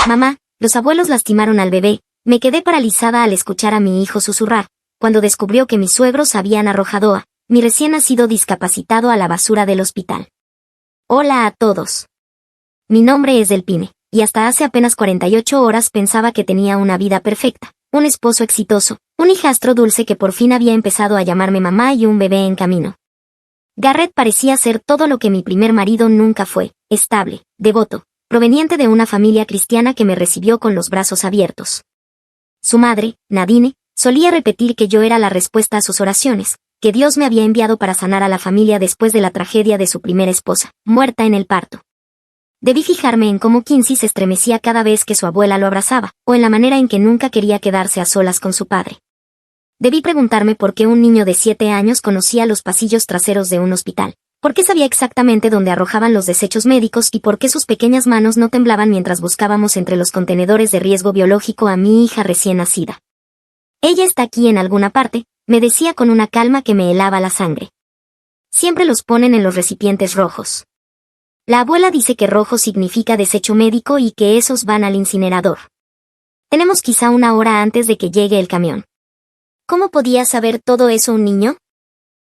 Mamá, los abuelos lastimaron al bebé. Me quedé paralizada al escuchar a mi hijo susurrar, cuando descubrió que mis suegros habían arrojado a mi recién nacido discapacitado a la basura del hospital. Hola a todos. Mi nombre es Delpine, y hasta hace apenas 48 horas pensaba que tenía una vida perfecta, un esposo exitoso, un hijastro dulce que por fin había empezado a llamarme mamá y un bebé en camino. Garrett parecía ser todo lo que mi primer marido nunca fue, estable, devoto, proveniente de una familia cristiana que me recibió con los brazos abiertos. Su madre, Nadine, solía repetir que yo era la respuesta a sus oraciones, que Dios me había enviado para sanar a la familia después de la tragedia de su primera esposa, muerta en el parto. Debí fijarme en cómo Kinsey se estremecía cada vez que su abuela lo abrazaba, o en la manera en que nunca quería quedarse a solas con su padre. Debí preguntarme por qué un niño de 7 años conocía los pasillos traseros de un hospital, por qué sabía exactamente dónde arrojaban los desechos médicos y por qué sus pequeñas manos no temblaban mientras buscábamos entre los contenedores de riesgo biológico a mi hija recién nacida. Ella está aquí en alguna parte, me decía con una calma que me helaba la sangre. Siempre los ponen en los recipientes rojos. La abuela dice que rojo significa desecho médico y que esos van al incinerador. Tenemos quizá una hora antes de que llegue el camión. ¿Cómo podía saber todo eso un niño?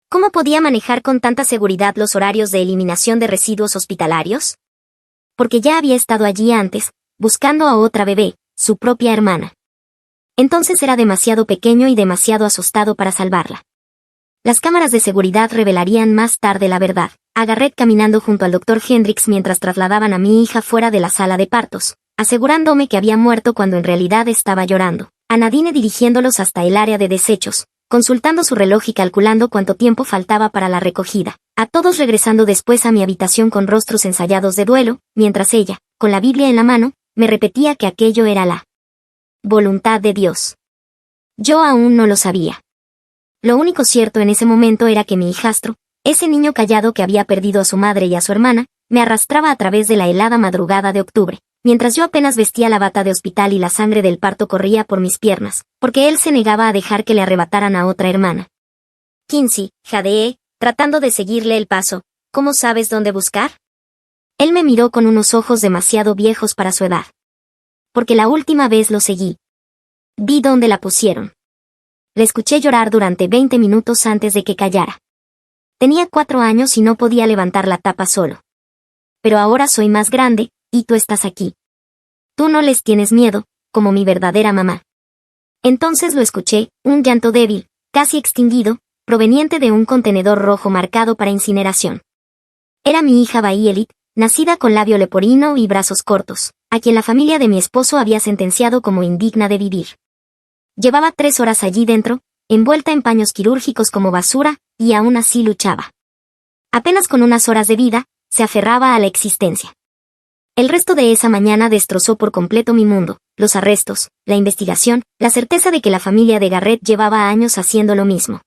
¿Cómo podía manejar con tanta seguridad los horarios de eliminación de residuos hospitalarios? Porque ya había estado allí antes, buscando a otra bebé, su propia hermana. Entonces era demasiado pequeño y demasiado asustado para salvarla. Las cámaras de seguridad revelarían más tarde la verdad. A Garrett caminando junto al Dr. Hendricks mientras trasladaban a mi hija fuera de la sala de partos, asegurándome que había muerto cuando en realidad estaba llorando. A Nadine dirigiéndolos hasta el área de desechos, consultando su reloj y calculando cuánto tiempo faltaba para la recogida. A todos regresando después a mi habitación con rostros ensayados de duelo, mientras ella, con la Biblia en la mano, me repetía que aquello era la voluntad de Dios. Yo aún no lo sabía. Lo único cierto en ese momento era que mi hijastro, ese niño callado que había perdido a su madre y a su hermana, me arrastraba a través de la helada madrugada de octubre, mientras yo apenas vestía la bata de hospital y la sangre del parto corría por mis piernas, porque él se negaba a dejar que le arrebataran a otra hermana. Kinsey, jadeé, tratando de seguirle el paso. ¿Cómo sabes dónde buscar? Él me miró con unos ojos demasiado viejos para su edad. Porque la última vez lo seguí. Vi dónde la pusieron. Le escuché llorar durante 20 minutos antes de que callara. Tenía 4 años y no podía levantar la tapa solo. Pero ahora soy más grande, y tú estás aquí. Tú no les tienes miedo, como mi verdadera mamá. Entonces lo escuché, un llanto débil, casi extinguido, proveniente de un contenedor rojo marcado para incineración. Era mi hija Bayelit, nacida con labio leporino y brazos cortos, a quien la familia de mi esposo había sentenciado como indigna de vivir. Llevaba 3 horas allí dentro, envuelta en paños quirúrgicos como basura, y aún así luchaba. Apenas con unas horas de vida, se aferraba a la existencia. El resto de esa mañana destrozó por completo mi mundo, los arrestos, la investigación, la certeza de que la familia de Garrett llevaba años haciendo lo mismo.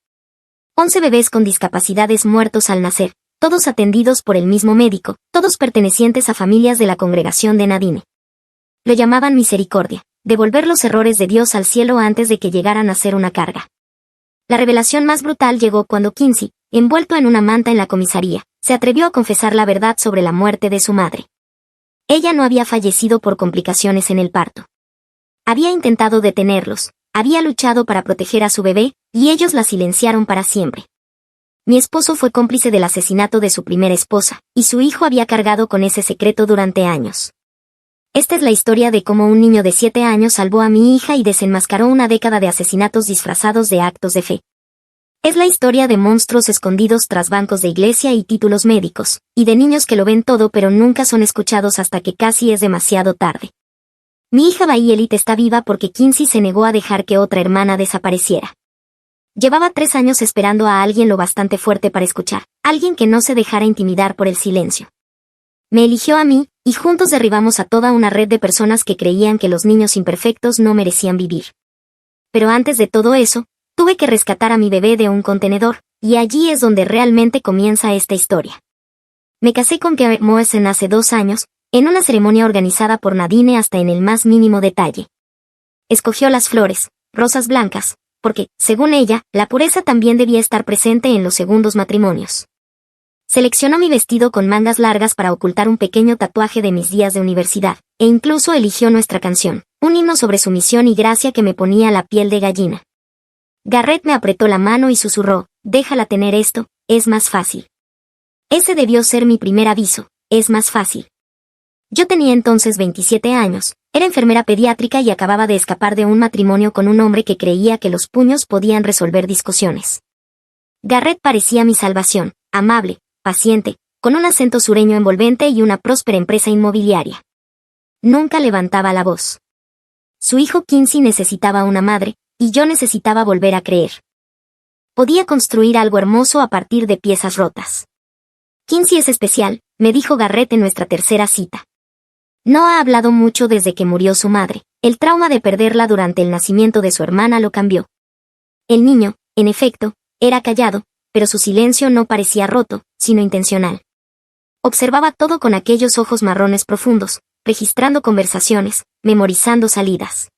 11 bebés con discapacidades muertos al nacer, todos atendidos por el mismo médico, todos pertenecientes a familias de la congregación de Nadine. Lo llamaban misericordia, devolver los errores de Dios al cielo antes de que llegaran a ser una carga. La revelación más brutal llegó cuando Kinsey, envuelto en una manta en la comisaría, se atrevió a confesar la verdad sobre la muerte de su madre. Ella no había fallecido por complicaciones en el parto. Había intentado detenerlos, había luchado para proteger a su bebé, y ellos la silenciaron para siempre. Mi esposo fue cómplice del asesinato de su primera esposa, y su hijo había cargado con ese secreto durante años. Esta es la historia de cómo un niño de 7 años salvó a mi hija y desenmascaró una década de asesinatos disfrazados de actos de fe. Es la historia de monstruos escondidos tras bancos de iglesia y títulos médicos, y de niños que lo ven todo pero nunca son escuchados hasta que casi es demasiado tarde. Mi hija Bayelit está viva porque Kinsey se negó a dejar que otra hermana desapareciera. Llevaba 3 años esperando a alguien lo bastante fuerte para escuchar, alguien que no se dejara intimidar por el silencio. Me eligió a mí, y juntos derribamos a toda una red de personas que creían que los niños imperfectos no merecían vivir. Pero antes de todo eso, tuve que rescatar a mi bebé de un contenedor, y allí es donde realmente comienza esta historia. Me casé con Garrett Morrison hace 2 años, en una ceremonia organizada por Nadine hasta en el más mínimo detalle. Escogió las flores, rosas blancas, porque, según ella, la pureza también debía estar presente en los segundos matrimonios. Seleccionó mi vestido con mangas largas para ocultar un pequeño tatuaje de mis días de universidad, e incluso eligió nuestra canción, un himno sobre sumisión y gracia que me ponía la piel de gallina. Garrett me apretó la mano y susurró, déjala tener esto, es más fácil. Ese debió ser mi primer aviso, es más fácil. Yo tenía entonces 27 años, era enfermera pediátrica y acababa de escapar de un matrimonio con un hombre que creía que los puños podían resolver discusiones. Garrett parecía mi salvación, amable, paciente, con un acento sureño envolvente y una próspera empresa inmobiliaria. Nunca levantaba la voz. Su hijo Quincy necesitaba una madre, y yo necesitaba volver a creer. Podía construir algo hermoso a partir de piezas rotas. Quincy es especial, me dijo Garrett en nuestra tercera cita. No ha hablado mucho desde que murió su madre, el trauma de perderla durante el nacimiento de su hermana lo cambió. El niño, en efecto, era callado, pero su silencio no parecía roto, sino intencional. Observaba todo con aquellos ojos marrones profundos, registrando conversaciones, memorizando salidas.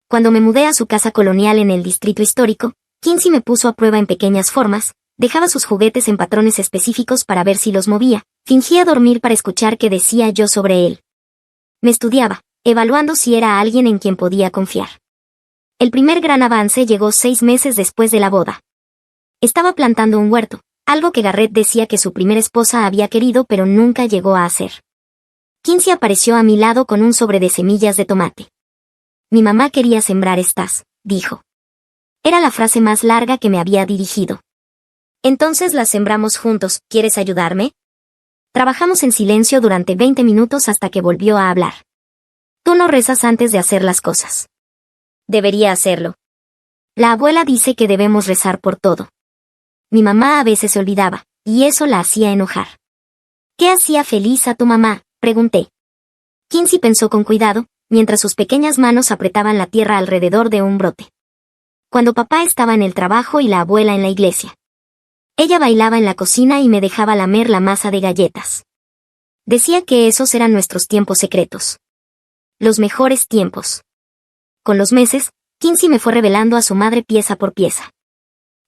Cuando me mudé a su casa colonial en el distrito histórico, Quincy me puso a prueba en pequeñas formas, dejaba sus juguetes en patrones específicos para ver si los movía, fingía dormir para escuchar qué decía yo sobre él. Me estudiaba, evaluando si era alguien en quien podía confiar. El primer gran avance llegó 6 meses después de la boda. Estaba plantando un huerto, algo que Garrett decía que su primera esposa había querido pero nunca llegó a hacer. Quincy apareció a mi lado con un sobre de semillas de tomate. Mi mamá quería sembrar estas, dijo. Era la frase más larga que me había dirigido. Entonces las sembramos juntos, ¿quieres ayudarme? Trabajamos en silencio durante 20 minutos hasta que volvió a hablar. Tú no rezas antes de hacer las cosas. Debería hacerlo. La abuela dice que debemos rezar por todo. Mi mamá a veces se olvidaba, y eso la hacía enojar. ¿Qué hacía feliz a tu mamá?, pregunté. Quincy pensó con cuidado, mientras sus pequeñas manos apretaban la tierra alrededor de un brote. Cuando papá estaba en el trabajo y la abuela en la iglesia. Ella bailaba en la cocina y me dejaba lamer la masa de galletas. Decía que esos eran nuestros tiempos secretos. Los mejores tiempos. Con los meses, Quincy me fue revelando a su madre pieza por pieza.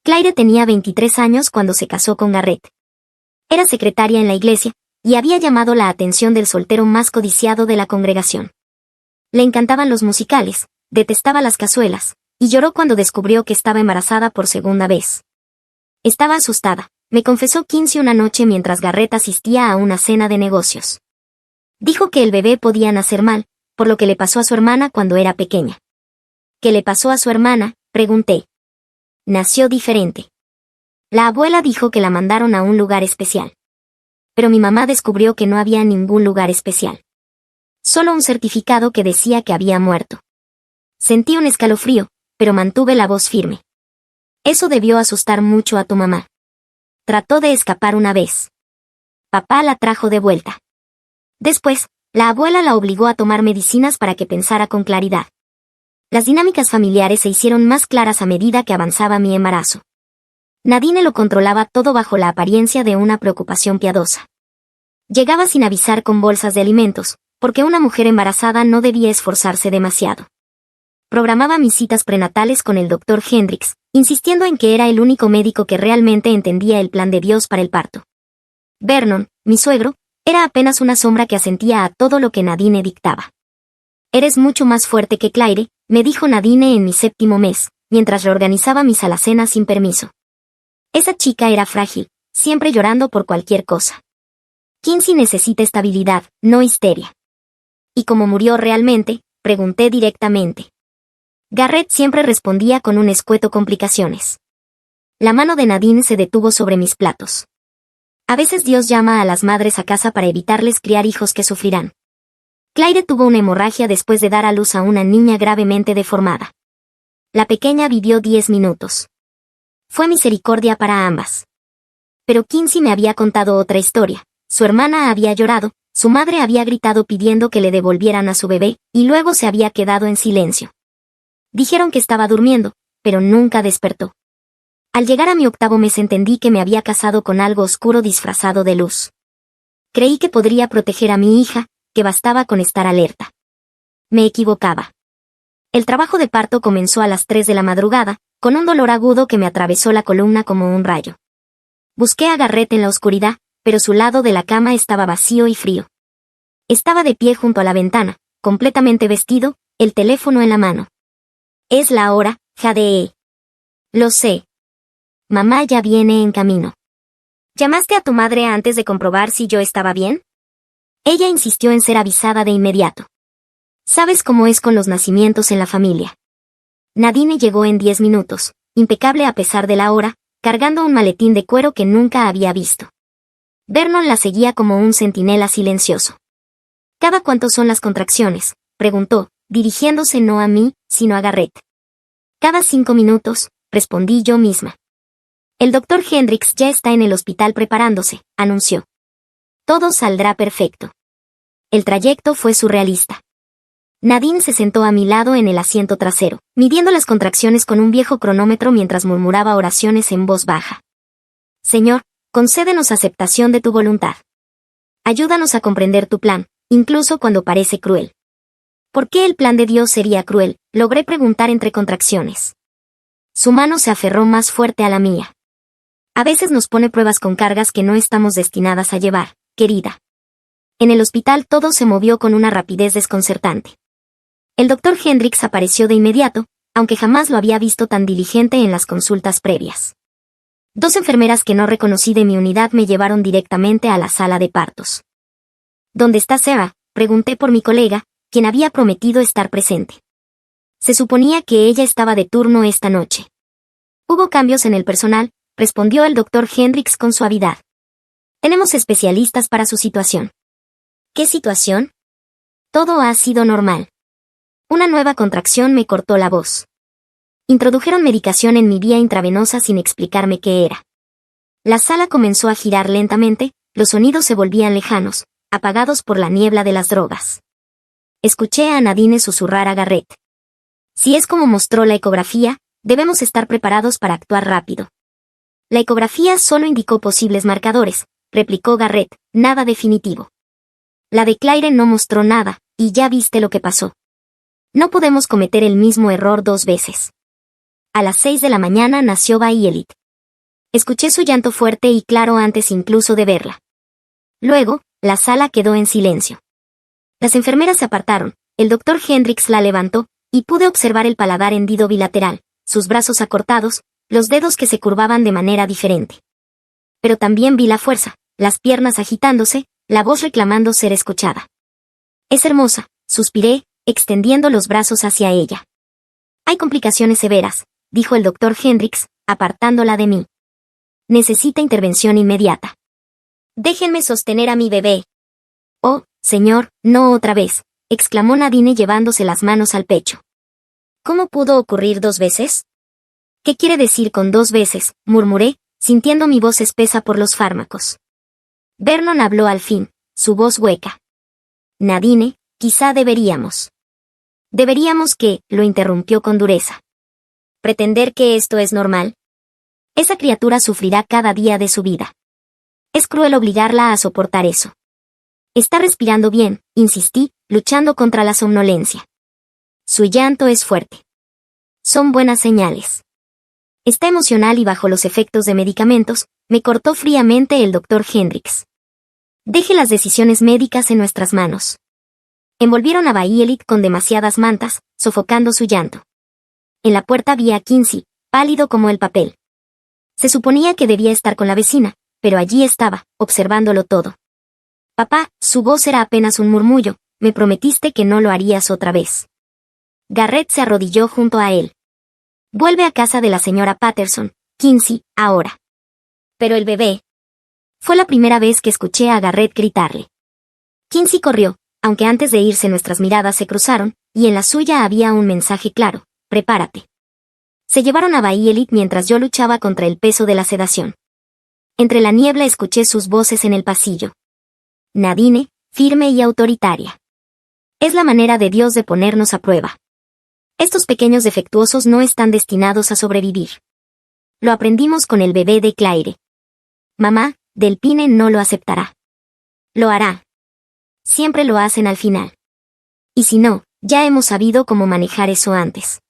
Claire tenía 23 años cuando se casó con Garrett. Era secretaria en la iglesia, y había llamado la atención del soltero más codiciado de la congregación. Le encantaban los musicales, detestaba las cazuelas, y lloró cuando descubrió que estaba embarazada por segunda vez. Estaba asustada, me confesó Quincy una noche mientras Garrett asistía a una cena de negocios. Dijo que el bebé podía nacer mal, por lo que le pasó a su hermana cuando era pequeña. ¿Qué le pasó a su hermana?, pregunté. Nació diferente. La abuela dijo que la mandaron a un lugar especial. Pero mi mamá descubrió que no había ningún lugar especial. Solo un certificado que decía que había muerto. Sentí un escalofrío, pero mantuve la voz firme. Eso debió asustar mucho a tu mamá. Trató de escapar una vez. Papá la trajo de vuelta. Después, la abuela la obligó a tomar medicinas para que pensara con claridad. Las dinámicas familiares se hicieron más claras a medida que avanzaba mi embarazo. Nadine lo controlaba todo bajo la apariencia de una preocupación piadosa. Llegaba sin avisar con bolsas de alimentos, porque una mujer embarazada no debía esforzarse demasiado. Programaba mis citas prenatales con el Dr. Hendricks, insistiendo en que era el único médico que realmente entendía el plan de Dios para el parto. Vernon, mi suegro, era apenas una sombra que asentía a todo lo que Nadine dictaba. Eres mucho más fuerte que Claire, me dijo Nadine en mi 7º mes, mientras reorganizaba mis alacenas sin permiso. Esa chica era frágil, siempre llorando por cualquier cosa. Quincy necesita estabilidad, no histeria. ¿Y cómo murió realmente?, pregunté directamente. Garrett siempre respondía con un escueto complicaciones. La mano de Nadine se detuvo sobre mis platos. A veces Dios llama a las madres a casa para evitarles criar hijos que sufrirán. Claire tuvo una hemorragia después de dar a luz a una niña gravemente deformada. La pequeña vivió 10 minutos. Fue misericordia para ambas. Pero Quincy me había contado otra historia. Su hermana había llorado, su madre había gritado pidiendo que le devolvieran a su bebé, y luego se había quedado en silencio. Dijeron que estaba durmiendo, pero nunca despertó. Al llegar a mi 8º mes entendí que me había casado con algo oscuro disfrazado de luz. Creí que podría proteger a mi hija, que bastaba con estar alerta. Me equivocaba. El trabajo de parto comenzó a las 3 de la madrugada, con un dolor agudo que me atravesó la columna como un rayo. Busqué a Garrett en la oscuridad, pero su lado de la cama estaba vacío y frío. Estaba de pie junto a la ventana, completamente vestido, el teléfono en la mano. Es la hora, Jade. Lo sé. Mamá ya viene en camino. ¿Llamaste a tu madre antes de comprobar si yo estaba bien? Ella insistió en ser avisada de inmediato. ¿Sabes cómo es con los nacimientos en la familia? Nadine llegó en 10 minutos, impecable a pesar de la hora, cargando un maletín de cuero que nunca había visto. Vernon la seguía como un centinela silencioso. ¿Cada cuánto son las contracciones?, preguntó, dirigiéndose no a mí, sino a Garrett. Cada 5 minutos, respondí yo misma. El doctor Hendricks ya está en el hospital preparándose, anunció. Todo saldrá perfecto. El trayecto fue surrealista. Nadine se sentó a mi lado en el asiento trasero, midiendo las contracciones con un viejo cronómetro mientras murmuraba oraciones en voz baja. Señor, concédenos aceptación de tu voluntad. Ayúdanos a comprender tu plan, incluso cuando parece cruel. ¿Por qué el plan de Dios sería cruel?, logré preguntar entre contracciones. Su mano se aferró más fuerte a la mía. A veces nos pone pruebas con cargas que no estamos destinadas a llevar, querida. En el hospital todo se movió con una rapidez desconcertante. El doctor Hendricks apareció de inmediato, aunque jamás lo había visto tan diligente en las consultas previas. 2 enfermeras que no reconocí de mi unidad me llevaron directamente a la sala de partos. ¿Dónde está Sarah?, pregunté por mi colega, quien había prometido estar presente. Se suponía que ella estaba de turno esta noche. Hubo cambios en el personal, respondió el doctor Hendricks con suavidad. Tenemos especialistas para su situación. ¿Qué situación? Todo ha sido normal. Una nueva contracción me cortó la voz. Introdujeron medicación en mi vía intravenosa sin explicarme qué era. La sala comenzó a girar lentamente, los sonidos se volvían lejanos, apagados por la niebla de las drogas. Escuché a Nadine susurrar a Garrett. Si es como mostró la ecografía, debemos estar preparados para actuar rápido. La ecografía solo indicó posibles marcadores, replicó Garrett, nada definitivo. La de Claire no mostró nada, y ya viste lo que pasó. No podemos cometer el mismo error 2 veces. A las 6 de la mañana nació Violet. Escuché su llanto fuerte y claro antes incluso de verla. Luego, la sala quedó en silencio. Las enfermeras se apartaron, el doctor Hendricks la levantó, y pude observar el paladar hendido bilateral, sus brazos acortados, los dedos que se curvaban de manera diferente. Pero también vi la fuerza, las piernas agitándose, la voz reclamando ser escuchada. Es hermosa, suspiré, extendiendo los brazos hacia ella. Hay complicaciones severas, dijo el doctor Hendricks, apartándola de mí. Necesita intervención inmediata. Déjenme sostener a mi bebé. Oh, señor, no otra vez, exclamó Nadine llevándose las manos al pecho. ¿Cómo pudo ocurrir 2 veces? ¿Qué quiere decir con 2 veces?, murmuré, sintiendo mi voz espesa por los fármacos. Vernon habló al fin, su voz hueca. Nadine, quizá deberíamos. Deberíamos que, lo interrumpió con dureza. ¿Pretender que esto es normal? Esa criatura sufrirá cada día de su vida. Es cruel obligarla a soportar eso. Está respirando bien, insistí, luchando contra la somnolencia. Su llanto es fuerte. Son buenas señales. Está emocional y bajo los efectos de medicamentos, me cortó fríamente el doctor Hendricks. Deje las decisiones médicas en nuestras manos. Envolvieron a Violet con demasiadas mantas, sofocando su llanto. En la puerta vi a Kinsey, pálido como el papel. Se suponía que debía estar con la vecina, pero allí estaba, observándolo todo. Papá, su voz era apenas un murmullo, me prometiste que no lo harías otra vez. Garrett se arrodilló junto a él. Vuelve a casa de la señora Patterson, Kinsey, ahora. Pero el bebé. Fue la primera vez que escuché a Garrett gritarle. Kinsey corrió, aunque antes de irse nuestras miradas se cruzaron, y en la suya había un mensaje claro: prepárate. Se llevaron a Violet mientras yo luchaba contra el peso de la sedación. Entre la niebla escuché sus voces en el pasillo. Nadine, firme y autoritaria. Es la manera de Dios de ponernos a prueba. Estos pequeños defectuosos no están destinados a sobrevivir. Lo aprendimos con el bebé de Claire. Mamá, Delpine no lo aceptará. Lo hará. Siempre lo hacen al final. Y si no, ya hemos sabido cómo manejar eso antes.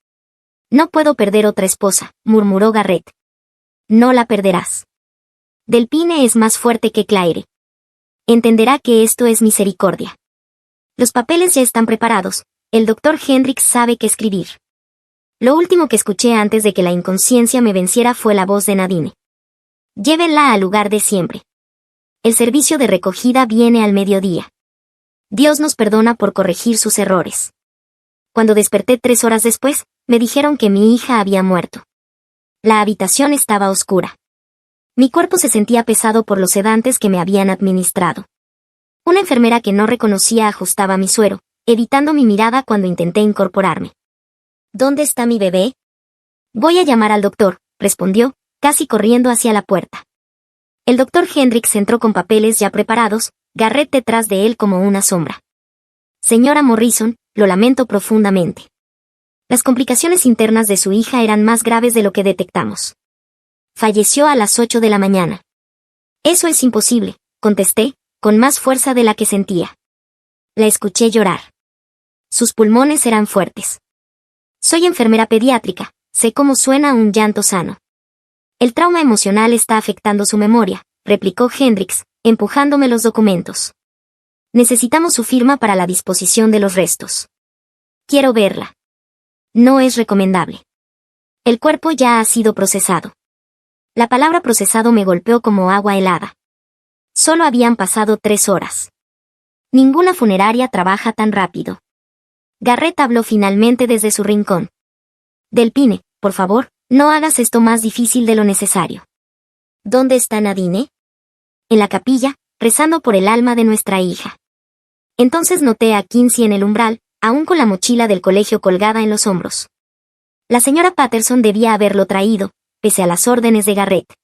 No puedo perder otra esposa, murmuró Garrett. No la perderás. Delphine es más fuerte que Claire. Entenderá que esto es misericordia. Los papeles ya están preparados. El doctor Hendricks sabe qué escribir. Lo último que escuché antes de que la inconsciencia me venciera fue la voz de Nadine. Llévenla al lugar de siempre. El servicio de recogida viene al mediodía. Dios nos perdona por corregir sus errores. Cuando desperté 3 horas después, me dijeron que mi hija había muerto. La habitación estaba oscura. Mi cuerpo se sentía pesado por los sedantes que me habían administrado. Una enfermera que no reconocía ajustaba mi suero, evitando mi mirada cuando intenté incorporarme. ¿Dónde está mi bebé? Voy a llamar al doctor, respondió, casi corriendo hacia la puerta. El doctor Hendricks entró con papeles ya preparados, Garrett detrás de él como una sombra. Señora Morrison, lo lamento profundamente. Las complicaciones internas de su hija eran más graves de lo que detectamos. Falleció a las 8 de la mañana. Eso es imposible, contesté, con más fuerza de la que sentía. La escuché llorar. Sus pulmones eran fuertes. Soy enfermera pediátrica, sé cómo suena un llanto sano. El trauma emocional está afectando su memoria, replicó Hendricks, empujándome los documentos. Necesitamos su firma para la disposición de los restos. Quiero verla. No es recomendable. El cuerpo ya ha sido procesado. La palabra procesado me golpeó como agua helada. Solo habían pasado 3 horas. Ninguna funeraria trabaja tan rápido. Garrett habló finalmente desde su rincón. Delphine, por favor, no hagas esto más difícil de lo necesario. ¿Dónde está Nadine? En la capilla, rezando por el alma de nuestra hija. Entonces noté a Kinsey en el umbral, aún con la mochila del colegio colgada en los hombros. La señora Patterson debía haberlo traído, pese a las órdenes de Garrett.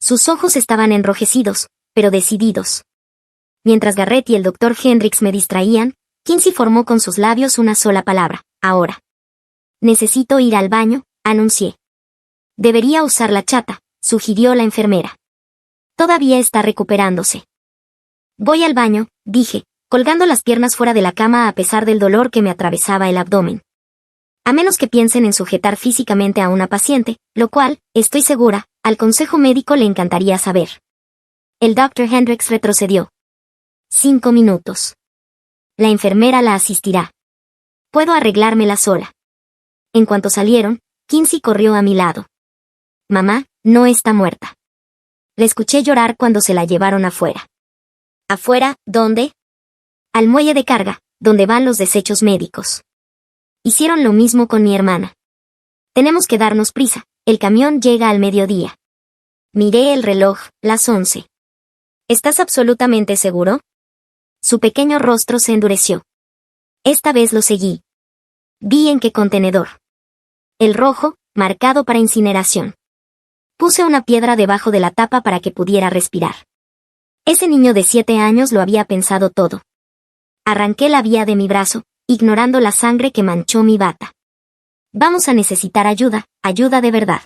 Sus ojos estaban enrojecidos, pero decididos. Mientras Garrett y el doctor Hendricks me distraían, Kinsey formó con sus labios una sola palabra, ahora. Necesito ir al baño, anuncié. Debería usar la chata, sugirió la enfermera. Todavía está recuperándose. Voy al baño, dije, colgando las piernas fuera de la cama a pesar del dolor que me atravesaba el abdomen. A menos que piensen en sujetar físicamente a una paciente, lo cual, estoy segura, al consejo médico le encantaría saber. El Dr. Hendricks retrocedió. 5 minutos. La enfermera la asistirá. Puedo arreglármela sola. En cuanto salieron, Kinsey corrió a mi lado. Mamá, no está muerta. La escuché llorar cuando se la llevaron afuera. ¿Afuera, dónde? Al muelle de carga, donde van los desechos médicos. Hicieron lo mismo con mi hermana. Tenemos que darnos prisa, el camión llega al mediodía. Miré el reloj, las 11. ¿Estás absolutamente seguro? Su pequeño rostro se endureció. Esta vez lo seguí. Vi en qué contenedor. El rojo, marcado para incineración. Puse una piedra debajo de la tapa para que pudiera respirar. Ese niño de 7 años lo había pensado todo. Arranqué la vía de mi brazo, ignorando la sangre que manchó mi bata. Vamos a necesitar ayuda, ayuda de verdad.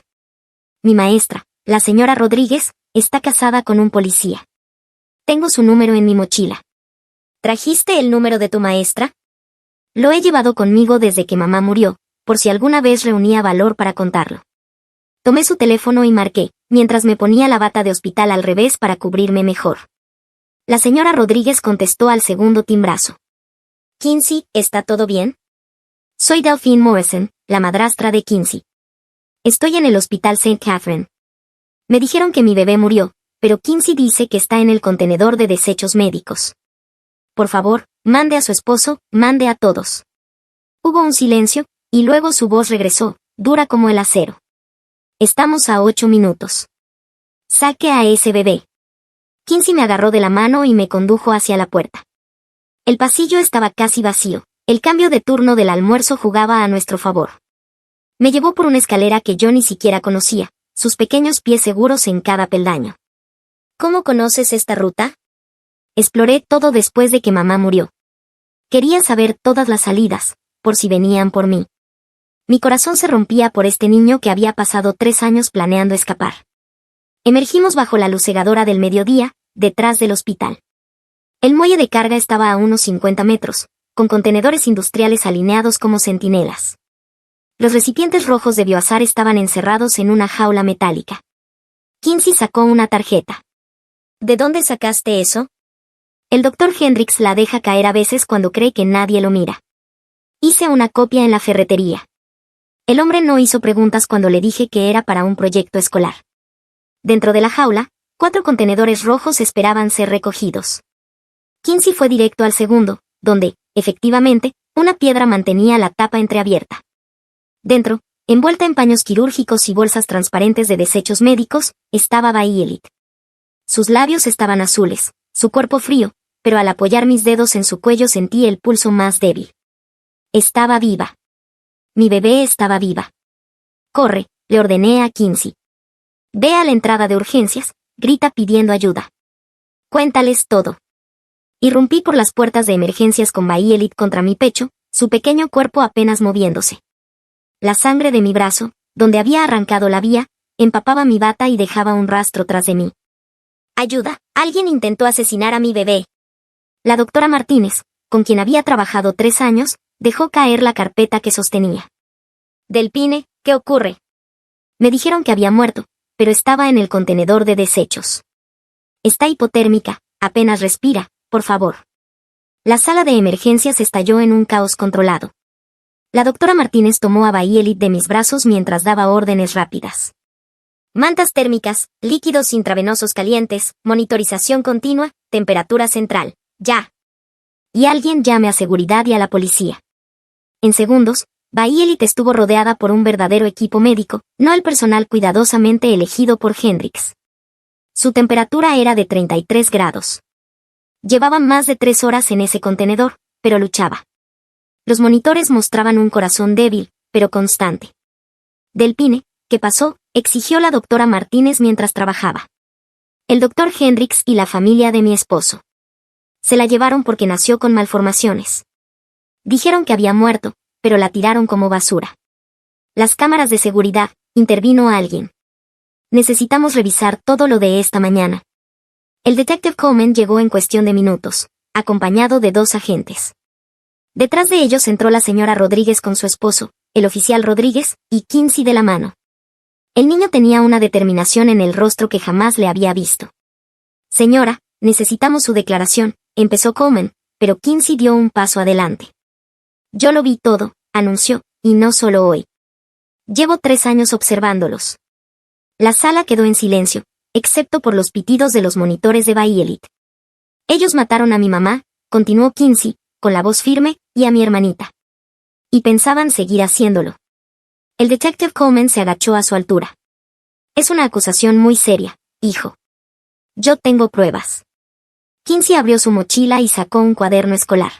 Mi maestra, la señora Rodríguez, está casada con un policía. Tengo su número en mi mochila. ¿Trajiste el número de tu maestra? Lo he llevado conmigo desde que mamá murió, por si alguna vez reunía valor para contarlo. Tomé su teléfono y marqué, mientras me ponía la bata de hospital al revés para cubrirme mejor. La señora Rodríguez contestó al segundo timbrazo. Kinsey, ¿está todo bien? Soy Delphine Morrison, la madrastra de Kinsey. Estoy en el hospital St. Catherine. Me dijeron que mi bebé murió, pero Kinsey dice que está en el contenedor de desechos médicos. Por favor, mande a su esposo, mande a todos. Hubo un silencio, y luego su voz regresó, dura como el acero. Estamos a 8 minutos. Saque a ese bebé. Kinsey me agarró de la mano y me condujo hacia la puerta. El pasillo estaba casi vacío, el cambio de turno del almuerzo jugaba a nuestro favor. Me llevó por una escalera que yo ni siquiera conocía, sus pequeños pies seguros en cada peldaño. ¿Cómo conoces esta ruta? Exploré todo después de que mamá murió. Quería saber todas las salidas, por si venían por mí. Mi corazón se rompía por este niño que había pasado 3 años planeando escapar. Emergimos bajo la luz cegadora del mediodía, detrás del hospital. El muelle de carga estaba a unos 50 metros, con contenedores industriales alineados como centinelas. Los recipientes rojos de biohazard estaban encerrados en una jaula metálica. Kinsey sacó una tarjeta. ¿De dónde sacaste eso? El doctor Hendricks la deja caer a veces cuando cree que nadie lo mira. Hice una copia en la ferretería. El hombre no hizo preguntas cuando le dije que era para un proyecto escolar. Dentro de la jaula, 4 contenedores rojos esperaban ser recogidos. Kinsey fue directo al segundo, donde, efectivamente, una piedra mantenía la tapa entreabierta. Dentro, envuelta en paños quirúrgicos y bolsas transparentes de desechos médicos, estaba Violet. Sus labios estaban azules, su cuerpo frío, pero al apoyar mis dedos en su cuello sentí el pulso más débil. Estaba viva. Mi bebé estaba viva. Corre, le ordené a Kinsey. Ve a la entrada de urgencias, grita pidiendo ayuda. Cuéntales todo. Irrumpí por las puertas de emergencias con Violet contra mi pecho, su pequeño cuerpo apenas moviéndose. La sangre de mi brazo, donde había arrancado la vía, empapaba mi bata y dejaba un rastro tras de mí. Ayuda, alguien intentó asesinar a mi bebé. La doctora Martínez, con quien había trabajado 3 años, dejó caer la carpeta que sostenía. Delphine, ¿qué ocurre? Me dijeron que había muerto, pero estaba en el contenedor de desechos. Está hipotérmica, apenas respira, por favor. La sala de emergencias estalló en un caos controlado. La doctora Martínez tomó a Violet de mis brazos mientras daba órdenes rápidas. Mantas térmicas, líquidos intravenosos calientes, monitorización continua, temperatura central, ya. Y alguien llame a seguridad y a la policía. En segundos, Violet estuvo rodeada por un verdadero equipo médico, no el personal cuidadosamente elegido por Hendricks. Su temperatura era de 33 grados. Llevaba más de 3 horas en ese contenedor, pero luchaba. Los monitores mostraban un corazón débil, pero constante. Delphine, ¿qué pasó?, exigió la doctora Martínez mientras trabajaba. El doctor Hendricks y la familia de mi esposo. Se la llevaron porque nació con malformaciones. Dijeron que había muerto, pero la tiraron como basura. Las cámaras de seguridad, intervino alguien. Necesitamos revisar todo lo de esta mañana. El detective Coleman llegó en cuestión de minutos, acompañado de 2 agentes. Detrás de ellos entró la señora Rodríguez con su esposo, el oficial Rodríguez, y Kinsey de la mano. El niño tenía una determinación en el rostro que jamás le había visto. Señora, necesitamos su declaración, empezó Coleman, pero Kinsey dio un paso adelante. Yo lo vi todo, anunció, y no solo hoy. Llevo 3 años observándolos. La sala quedó en silencio, excepto por los pitidos de los monitores de Violet. Ellos mataron a mi mamá, continuó Kinsey, con la voz firme, y a mi hermanita. Y pensaban seguir haciéndolo. El detective Coleman se agachó a su altura. Es una acusación muy seria, hijo. Yo tengo pruebas. Kinsey abrió su mochila y sacó un cuaderno escolar.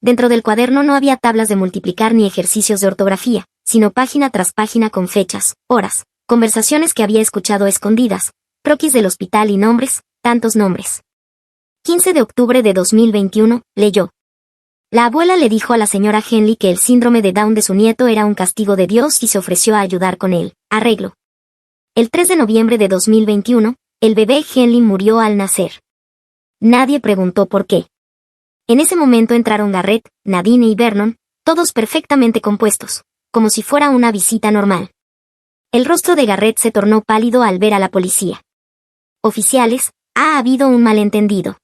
Dentro del cuaderno no había tablas de multiplicar ni ejercicios de ortografía, sino página tras página con fechas, horas, conversaciones que había escuchado a escondidas, croquis del hospital y nombres, tantos nombres. 15 de octubre de 2021, leyó. La abuela le dijo a la señora Henley que el síndrome de Down de su nieto era un castigo de Dios y se ofreció a ayudar con él. Arreglo. El 3 de noviembre de 2021, el bebé Henley murió al nacer. Nadie preguntó por qué. En ese momento entraron Garrett, Nadine y Vernon, todos perfectamente compuestos, como si fuera una visita normal. El rostro de Garrett se tornó pálido al ver a la policía. Oficiales, ha habido un malentendido.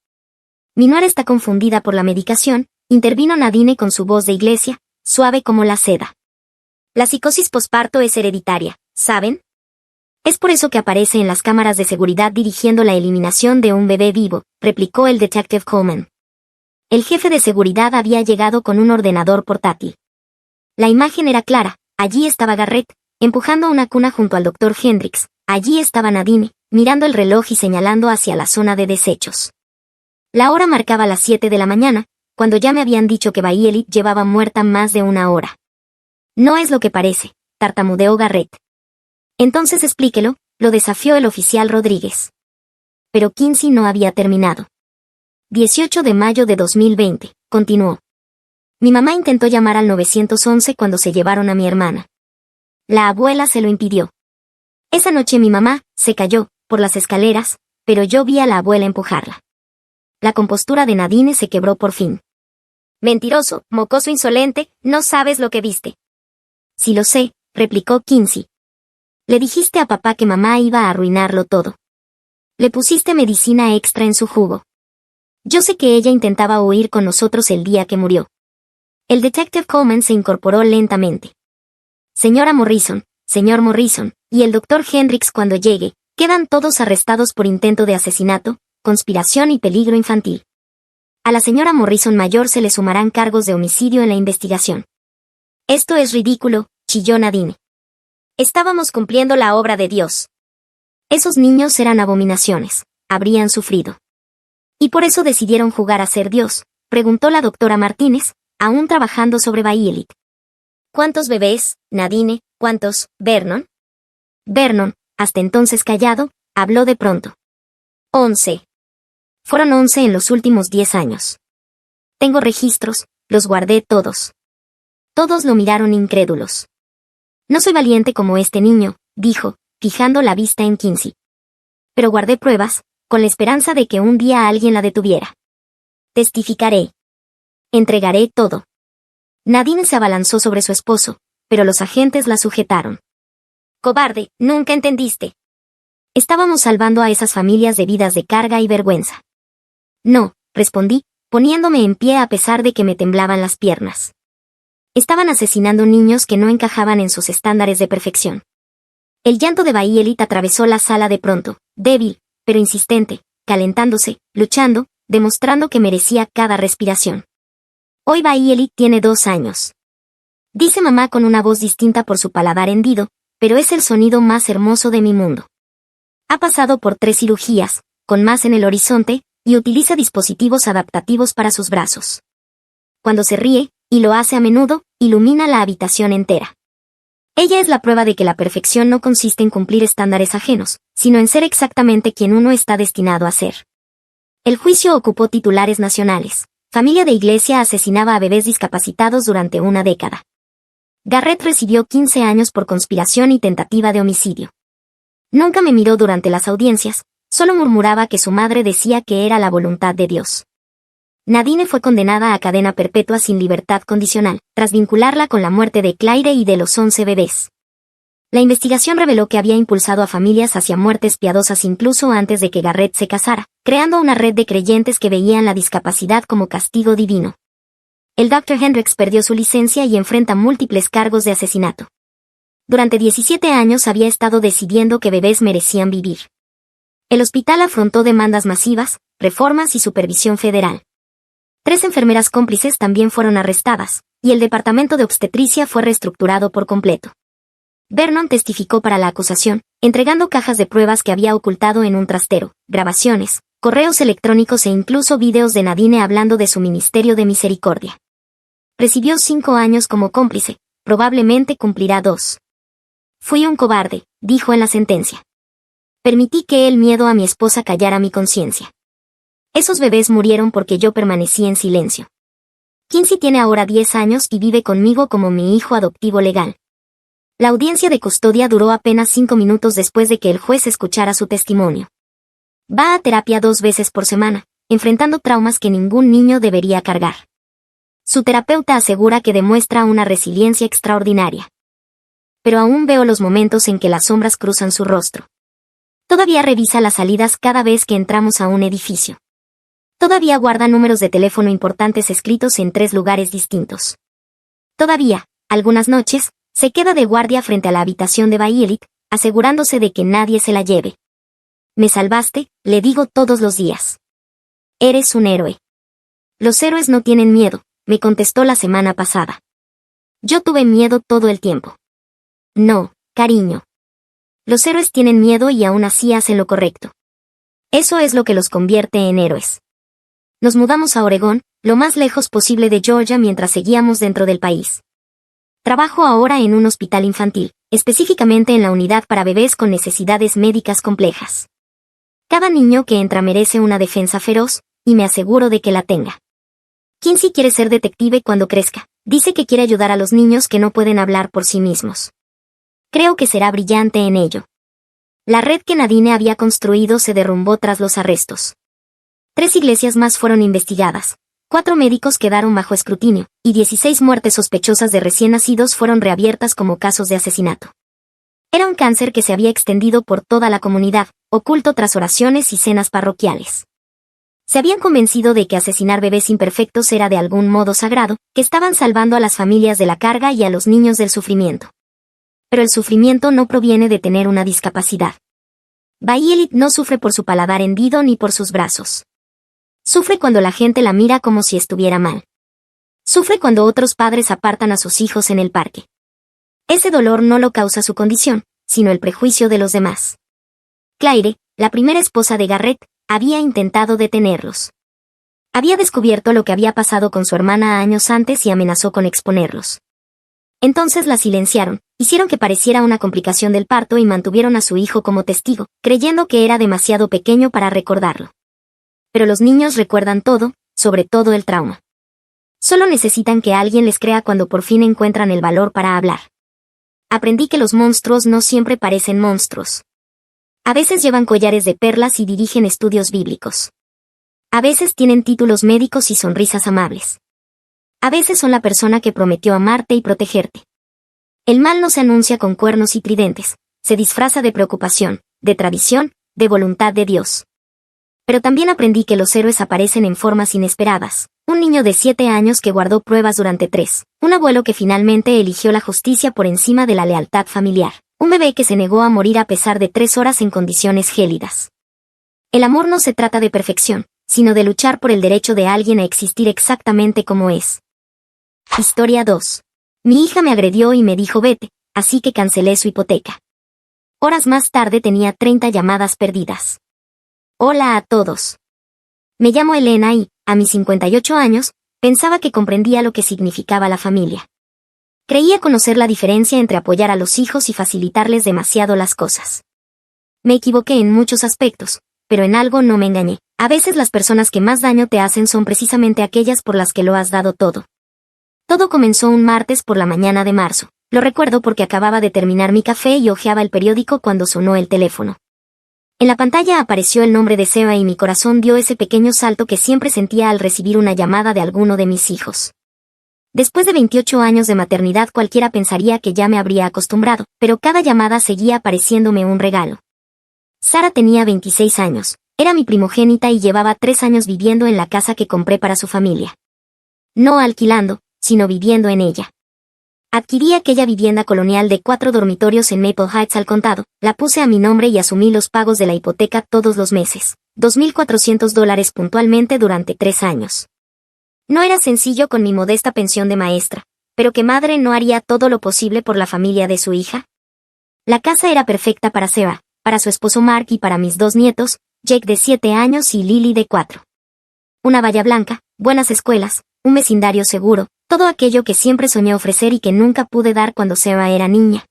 Mi nuera está confundida por la medicación, intervino Nadine con su voz de iglesia, suave como la seda. La psicosis posparto es hereditaria, ¿saben? Es por eso que aparece en las cámaras de seguridad dirigiendo la eliminación de un bebé vivo, replicó el detective Coleman. El jefe de seguridad había llegado con un ordenador portátil. La imagen era clara, allí estaba Garrett, empujando una cuna junto al doctor Hendricks, allí estaba Nadine, mirando el reloj y señalando hacia la zona de desechos. La hora marcaba las 7 de la mañana, cuando ya me habían dicho que Violet llevaba muerta más de 1 hora. No es lo que parece, tartamudeó Garrett. Entonces explíquelo, lo desafió el oficial Rodríguez. Pero Kinsey no había terminado. 18 de mayo de 2020, continuó. Mi mamá intentó llamar al 911 cuando se llevaron a mi hermana. La abuela se lo impidió. Esa noche mi mamá se cayó por las escaleras, pero yo vi a la abuela empujarla. La compostura de Nadine se quebró por fin. Mentiroso, mocoso insolente, no sabes lo que viste. Sí lo sé, replicó Kinsey. Le dijiste a papá que mamá iba a arruinarlo todo. Le pusiste medicina extra en su jugo. Yo sé que ella intentaba huir con nosotros el día que murió. El detective Coleman se incorporó lentamente. Señora Morrison, señor Morrison, y el doctor Hendricks cuando llegue, quedan todos arrestados por intento de asesinato, conspiración y peligro infantil. A la señora Morrison mayor se le sumarán cargos de homicidio en la investigación. Esto es ridículo, chilló Nadine. Estábamos cumpliendo la obra de Dios. Esos niños eran abominaciones, habrían sufrido. ¿Y por eso decidieron jugar a ser Dios?, preguntó la doctora Martínez, aún trabajando sobre Bayelit. ¿Cuántos bebés, Nadine? ¿Cuántos, Vernon? Vernon, hasta entonces callado, habló de pronto. 11. Fueron 11 en los últimos 10 años. Tengo registros, los guardé todos. Todos lo miraron incrédulos. No soy valiente como este niño, dijo, fijando la vista en Kinsey. Pero guardé pruebas, con la esperanza de que un día alguien la detuviera. Testificaré. Entregaré todo. Nadine se abalanzó sobre su esposo, pero los agentes la sujetaron. Cobarde, nunca entendiste. Estábamos salvando a esas familias de vidas de carga y vergüenza. No, respondí, poniéndome en pie a pesar de que me temblaban las piernas. Estaban asesinando niños que no encajaban en sus estándares de perfección. El llanto de Bayelit atravesó la sala de pronto, débil, pero insistente, calentándose, luchando, demostrando que merecía cada respiración. Hoy Bayelit tiene 2 años. Dice mamá con una voz distinta por su paladar hendido, pero es el sonido más hermoso de mi mundo. Ha pasado por 3 cirugías, con más en el horizonte, y utiliza dispositivos adaptativos para sus brazos. Cuando se ríe, y lo hace a menudo, ilumina la habitación entera. Ella es la prueba de que la perfección no consiste en cumplir estándares ajenos, sino en ser exactamente quien uno está destinado a ser. El juicio ocupó titulares nacionales. Familia de iglesia asesinaba a bebés discapacitados durante una década. Garrett recibió 15 años por conspiración y tentativa de homicidio. Nunca me miró durante las audiencias, solo murmuraba que su madre decía que era la voluntad de Dios. Nadine fue condenada a cadena perpetua sin libertad condicional, tras vincularla con la muerte de Claire y de los 11 bebés. La investigación reveló que había impulsado a familias hacia muertes piadosas incluso antes de que Garrett se casara, creando una red de creyentes que veían la discapacidad como castigo divino. El Dr. Hendricks perdió su licencia y enfrenta múltiples cargos de asesinato. Durante 17 años había estado decidiendo que bebés merecían vivir. El hospital afrontó demandas masivas, reformas y supervisión federal. 3 enfermeras cómplices también fueron arrestadas, y el departamento de obstetricia fue reestructurado por completo. Vernon testificó para la acusación, entregando cajas de pruebas que había ocultado en un trastero, grabaciones, correos electrónicos e incluso videos de Nadine hablando de su ministerio de misericordia. Recibió 5 años como cómplice, probablemente cumplirá 2. Fui un cobarde, dijo en la sentencia. Permití que el miedo a mi esposa callara mi conciencia. Esos bebés murieron porque yo permanecí en silencio. Kinsey tiene ahora 10 años y vive conmigo como mi hijo adoptivo legal. La audiencia de custodia duró apenas 5 minutos después de que el juez escuchara su testimonio. Va a terapia 2 veces por semana, enfrentando traumas que ningún niño debería cargar. Su terapeuta asegura que demuestra una resiliencia extraordinaria. Pero aún veo los momentos en que las sombras cruzan su rostro. Todavía revisa las salidas cada vez que entramos a un edificio. Todavía guarda números de teléfono importantes escritos en 3 lugares distintos. Todavía, algunas noches, se queda de guardia frente a la habitación de Bayelit, asegurándose de que nadie se la lleve. Me salvaste, le digo todos los días. Eres un héroe. Los héroes no tienen miedo, me contestó la semana pasada. Yo tuve miedo todo el tiempo. No, cariño. Los héroes tienen miedo y aún así hacen lo correcto. Eso es lo que los convierte en héroes. Nos mudamos a Oregón, lo más lejos posible de Georgia mientras seguíamos dentro del país. Trabajo ahora en un hospital infantil, específicamente en la unidad para bebés con necesidades médicas complejas. Cada niño que entra merece una defensa feroz, y me aseguro de que la tenga. Kinsey quiere ser detective cuando crezca. Dice que quiere ayudar a los niños que no pueden hablar por sí mismos. Creo que será brillante en ello. La red que Nadine había construido se derrumbó tras los arrestos. 3 iglesias más fueron investigadas, 4 médicos quedaron bajo escrutinio, y 16 muertes sospechosas de recién nacidos fueron reabiertas como casos de asesinato. Era un cáncer que se había extendido por toda la comunidad, oculto tras oraciones y cenas parroquiales. Se habían convencido de que asesinar bebés imperfectos era de algún modo sagrado, que estaban salvando a las familias de la carga y a los niños del sufrimiento. Pero el sufrimiento no proviene de tener una discapacidad. Violet no sufre por su paladar hendido ni por sus brazos. Sufre cuando la gente la mira como si estuviera mal. Sufre cuando otros padres apartan a sus hijos en el parque. Ese dolor no lo causa su condición, sino el prejuicio de los demás. Claire, la primera esposa de Garrett, había intentado detenerlos. Había descubierto lo que había pasado con su hermana años antes y amenazó con exponerlos. Entonces la silenciaron, hicieron que pareciera una complicación del parto y mantuvieron a su hijo como testigo, creyendo que era demasiado pequeño para recordarlo. Pero los niños recuerdan todo, sobre todo el trauma. Solo necesitan que alguien les crea cuando por fin encuentran el valor para hablar. Aprendí que los monstruos no siempre parecen monstruos. A veces llevan collares de perlas y dirigen estudios bíblicos. A veces tienen títulos médicos y sonrisas amables. A veces son la persona que prometió amarte y protegerte. El mal no se anuncia con cuernos y tridentes, se disfraza de preocupación, de tradición, de voluntad de Dios. Pero también aprendí que los héroes aparecen en formas inesperadas. Un niño de 7 años que guardó pruebas durante 3. Un abuelo que finalmente eligió la justicia por encima de la lealtad familiar. Un bebé que se negó a morir a pesar de 3 horas en condiciones gélidas. El amor no se trata de perfección, sino de luchar por el derecho de alguien a existir exactamente como es. Historia 2. Mi hija me agredió y me dijo vete, así que cancelé su hipoteca. Horas más tarde tenía 30 llamadas perdidas. Hola a todos. Me llamo Elena y, a mis 58 años, pensaba que comprendía lo que significaba la familia. Creía conocer la diferencia entre apoyar a los hijos y facilitarles demasiado las cosas. Me equivoqué en muchos aspectos, pero en algo no me engañé. A veces las personas que más daño te hacen son precisamente aquellas por las que lo has dado todo. Todo comenzó un martes por la mañana de marzo. Lo recuerdo porque acababa de terminar mi café y hojeaba el periódico cuando sonó el teléfono. En la pantalla apareció el nombre de Seba y mi corazón dio ese pequeño salto que siempre sentía al recibir una llamada de alguno de mis hijos. Después de 28 años de maternidad cualquiera pensaría que ya me habría acostumbrado, pero cada llamada seguía pareciéndome un regalo. Sara tenía 26 años, era mi primogénita y llevaba 3 años viviendo en la casa que compré para su familia. No alquilando, sino viviendo en ella. Adquirí aquella vivienda colonial de 4 dormitorios en Maple Heights al contado, la puse a mi nombre y asumí los pagos de la hipoteca todos los meses, $2,400 puntualmente durante 3 años. No era sencillo con mi modesta pensión de maestra, pero ¿qué madre no haría todo lo posible por la familia de su hija? La casa era perfecta para Seba, para su esposo Mark y para mis 2 nietos, Jake de 7 años y Lily de 4. Una valla blanca, buenas escuelas, un vecindario seguro, todo aquello que siempre soñé ofrecer y que nunca pude dar cuando Seba era niña.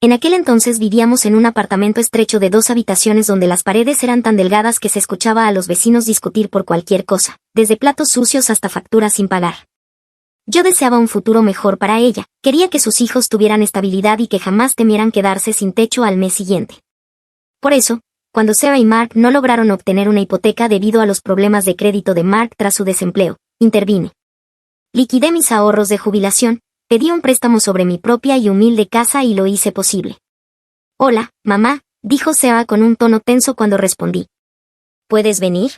En aquel entonces vivíamos en un apartamento estrecho de 2 habitaciones donde las paredes eran tan delgadas que se escuchaba a los vecinos discutir por cualquier cosa, desde platos sucios hasta facturas sin pagar. Yo deseaba un futuro mejor para ella, quería que sus hijos tuvieran estabilidad y que jamás temieran quedarse sin techo al mes siguiente. Por eso, cuando Seba y Mark no lograron obtener una hipoteca debido a los problemas de crédito de Mark tras su desempleo, intervine. Liquidé mis ahorros de jubilación, pedí un préstamo sobre mi propia y humilde casa y lo hice posible. Hola, mamá, dijo Seba con un tono tenso cuando respondí. ¿Puedes venir?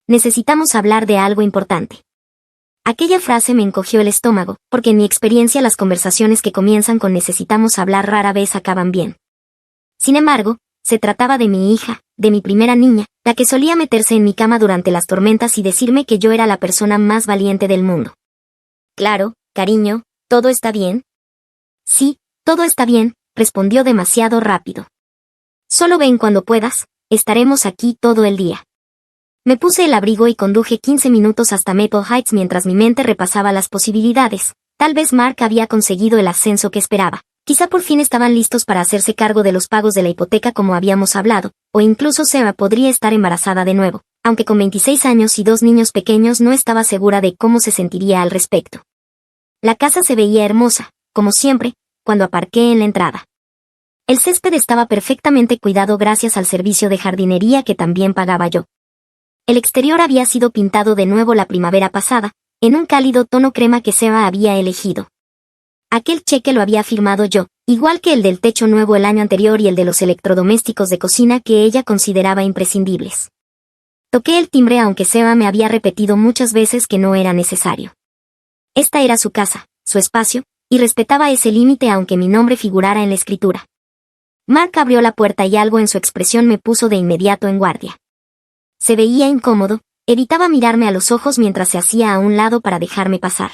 Necesitamos hablar de algo importante. Aquella frase me encogió el estómago, porque en mi experiencia las conversaciones que comienzan con necesitamos hablar rara vez acaban bien. Sin embargo, se trataba de mi hija, de mi primera niña, la que solía meterse en mi cama durante las tormentas y decirme que yo era la persona más valiente del mundo. Claro, cariño, ¿todo está bien? Sí, todo está bien, respondió demasiado rápido. Solo ven cuando puedas, estaremos aquí todo el día. Me puse el abrigo y conduje 15 minutos hasta Maple Heights mientras mi mente repasaba las posibilidades. Tal vez Mark había conseguido el ascenso que esperaba. Quizá por fin estaban listos para hacerse cargo de los pagos de la hipoteca como habíamos hablado, o incluso Seba podría estar embarazada de nuevo, aunque con 26 años y 2 niños pequeños no estaba segura de cómo se sentiría al respecto. La casa se veía hermosa, como siempre, cuando aparqué en la entrada. El césped estaba perfectamente cuidado gracias al servicio de jardinería que también pagaba yo. El exterior había sido pintado de nuevo la primavera pasada, en un cálido tono crema que Seba había elegido. Aquel cheque lo había firmado yo, igual que el del techo nuevo el año anterior y el de los electrodomésticos de cocina que ella consideraba imprescindibles. Toqué el timbre aunque Seba me había repetido muchas veces que no era necesario. Esta era su casa, su espacio, y respetaba ese límite aunque mi nombre figurara en la escritura. Mark abrió la puerta y algo en su expresión me puso de inmediato en guardia. Se veía incómodo, evitaba mirarme a los ojos mientras se hacía a un lado para dejarme pasar.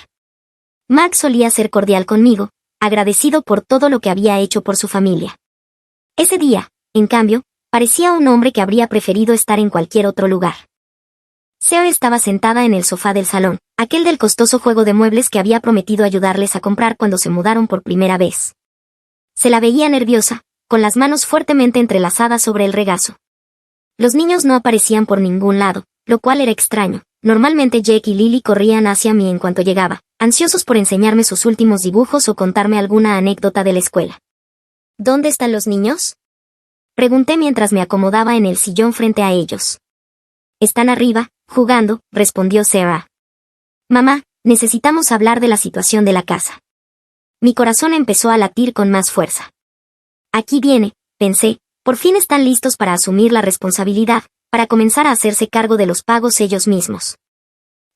Mark solía ser cordial conmigo, agradecido por todo lo que había hecho por su familia. Ese día, en cambio, parecía un hombre que habría preferido estar en cualquier otro lugar. Seo estaba sentada en el sofá del salón, aquel del costoso juego de muebles que había prometido ayudarles a comprar cuando se mudaron por primera vez. Se la veía nerviosa, con las manos fuertemente entrelazadas sobre el regazo. Los niños no aparecían por ningún lado, lo cual era extraño. Normalmente Jake y Lily corrían hacia mí en cuanto llegaba, ansiosos por enseñarme sus últimos dibujos o contarme alguna anécdota de la escuela. ¿Dónde están los niños?, pregunté mientras me acomodaba en el sillón frente a ellos. Están arriba, jugando, respondió Sarah. Mamá, necesitamos hablar de la situación de la casa. Mi corazón empezó a latir con más fuerza. Aquí viene, pensé, por fin están listos para asumir la responsabilidad, para comenzar a hacerse cargo de los pagos ellos mismos.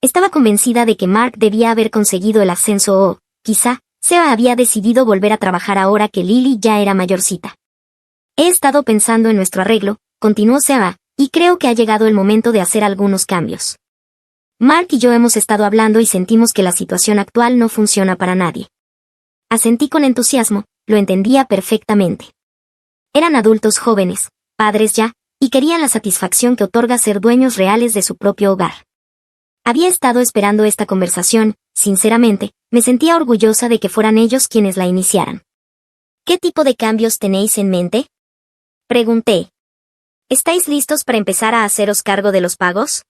Estaba convencida de que Mark debía haber conseguido el ascenso o, quizá, Sarah había decidido volver a trabajar ahora que Lily ya era mayorcita. He estado pensando en nuestro arreglo, continuó Sarah, y creo que ha llegado el momento de hacer algunos cambios. Mark y yo hemos estado hablando y sentimos que la situación actual no funciona para nadie. Asentí con entusiasmo, lo entendía perfectamente. Eran adultos jóvenes, padres ya, y querían la satisfacción que otorga ser dueños reales de su propio hogar. Había estado esperando esta conversación, sinceramente, me sentía orgullosa de que fueran ellos quienes la iniciaran. ¿Qué tipo de cambios tenéis en mente?, pregunté. ¿Estáis listos para empezar a haceros cargo de los pagos?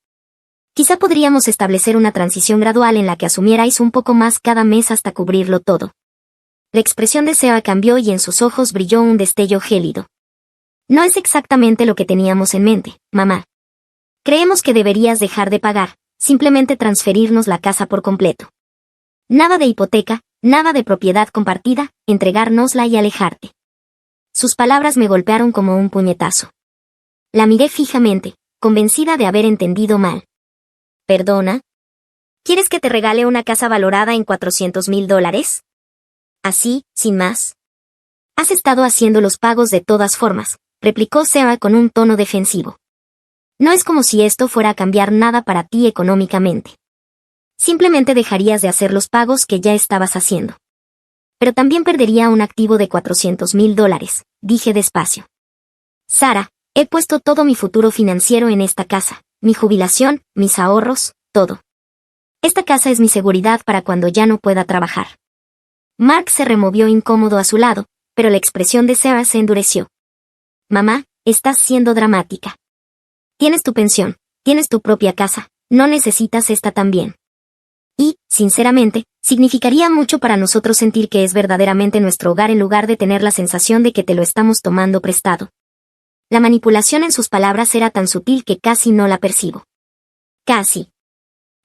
Quizá podríamos establecer una transición gradual en la que asumierais un poco más cada mes hasta cubrirlo todo. La expresión de Seba cambió y en sus ojos brilló un destello gélido. No es exactamente lo que teníamos en mente, mamá. Creemos que deberías dejar de pagar, simplemente transferirnos la casa por completo. Nada de hipoteca, nada de propiedad compartida, entregárnosla y alejarte. Sus palabras me golpearon como un puñetazo. La miré fijamente, convencida de haber entendido mal. ¿Perdona? ¿Quieres que te regale una casa valorada en $400,000? Así, sin más. Has estado haciendo los pagos de todas formas, replicó Seba con un tono defensivo. No es como si esto fuera a cambiar nada para ti económicamente. Simplemente dejarías de hacer los pagos que ya estabas haciendo. Pero también perdería un activo de $400,000, dije despacio. Sara, he puesto todo mi futuro financiero en esta casa, mi jubilación, mis ahorros, todo. Esta casa es mi seguridad para cuando ya no pueda trabajar. Mark se removió incómodo a su lado, pero la expresión de Sarah se endureció. Mamá, estás siendo dramática. Tienes tu pensión, tienes tu propia casa, no necesitas esta también. Y, sinceramente, significaría mucho para nosotros sentir que es verdaderamente nuestro hogar en lugar de tener la sensación de que te lo estamos tomando prestado. La manipulación en sus palabras era tan sutil que casi no la percibo. Casi.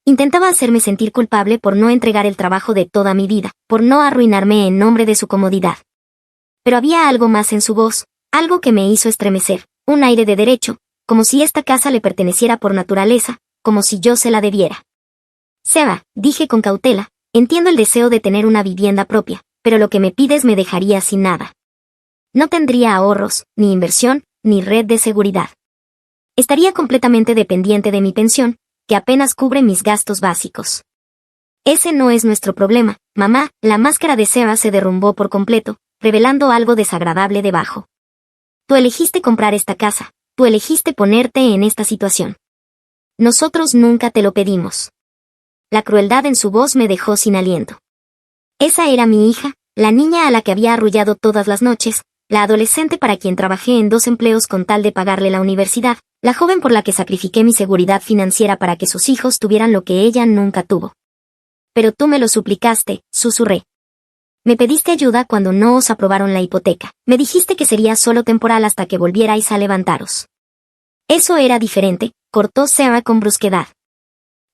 Intentaba hacerme sentir culpable por no entregar el trabajo de toda mi vida, por no arruinarme en nombre de su comodidad. Pero había algo más en su voz, algo que me hizo estremecer, un aire de derecho, como si esta casa le perteneciera por naturaleza, como si yo se la debiera. Seba, dije con cautela, entiendo el deseo de tener una vivienda propia, pero lo que me pides me dejaría sin nada. No tendría ahorros, ni inversión, ni red de seguridad. Estaría completamente dependiente de mi pensión, que apenas cubre mis gastos básicos. Ese no es nuestro problema, mamá. La máscara de Seba se derrumbó por completo, revelando algo desagradable debajo. Tú elegiste comprar esta casa, tú elegiste ponerte en esta situación. Nosotros nunca te lo pedimos. La crueldad en su voz me dejó sin aliento. Esa era mi hija, la niña a la que había arrullado todas las noches, la adolescente para quien trabajé en 2 empleos con tal de pagarle la universidad, la joven por la que sacrifiqué mi seguridad financiera para que sus hijos tuvieran lo que ella nunca tuvo. Pero tú me lo suplicaste, susurré. Me pediste ayuda cuando no os aprobaron la hipoteca. Me dijiste que sería solo temporal hasta que volvierais a levantaros. Eso era diferente, cortó Sarah con brusquedad.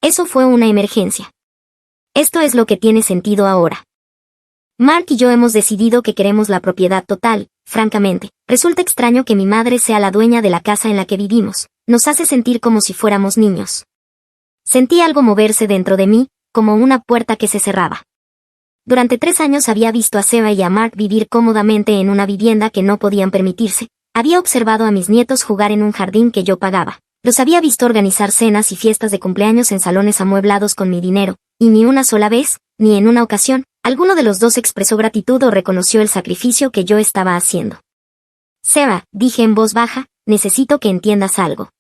Eso fue una emergencia. Esto es lo que tiene sentido ahora. Mark y yo hemos decidido que queremos la propiedad total. Francamente, resulta extraño que mi madre sea la dueña de la casa en la que vivimos. Nos hace sentir como si fuéramos niños. Sentí algo moverse dentro de mí, como una puerta que se cerraba. Durante 3 años había visto a Sarah y a Mark vivir cómodamente en una vivienda que no podían permitirse. Había observado a mis nietos jugar en un jardín que yo pagaba. Los había visto organizar cenas y fiestas de cumpleaños en salones amueblados con mi dinero, y ni una sola vez, ni en una ocasión, alguno de los dos expresó gratitud o reconoció el sacrificio que yo estaba haciendo. Sarah, dije en voz baja, necesito que entiendas algo.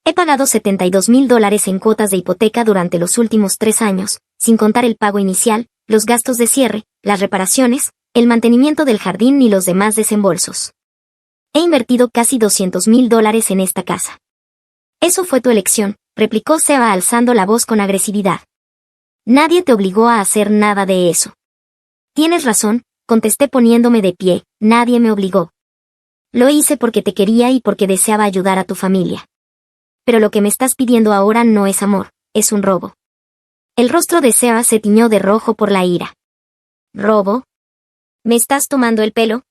He pagado $72,000 en cuotas de hipoteca durante los últimos 3 años, sin contar el pago inicial, los gastos de cierre, las reparaciones, el mantenimiento del jardín y los demás desembolsos. He invertido casi $200,000 en esta casa. Eso fue tu elección, replicó Sarah alzando la voz con agresividad. Nadie te obligó a hacer nada de eso. Tienes razón, contesté poniéndome de pie, nadie me obligó. Lo hice porque te quería y porque deseaba ayudar a tu familia. Pero lo que me estás pidiendo ahora no es amor, es un robo. El rostro de Sarah se tiñó de rojo por la ira. ¿Robo? ¿Me estás tomando el pelo?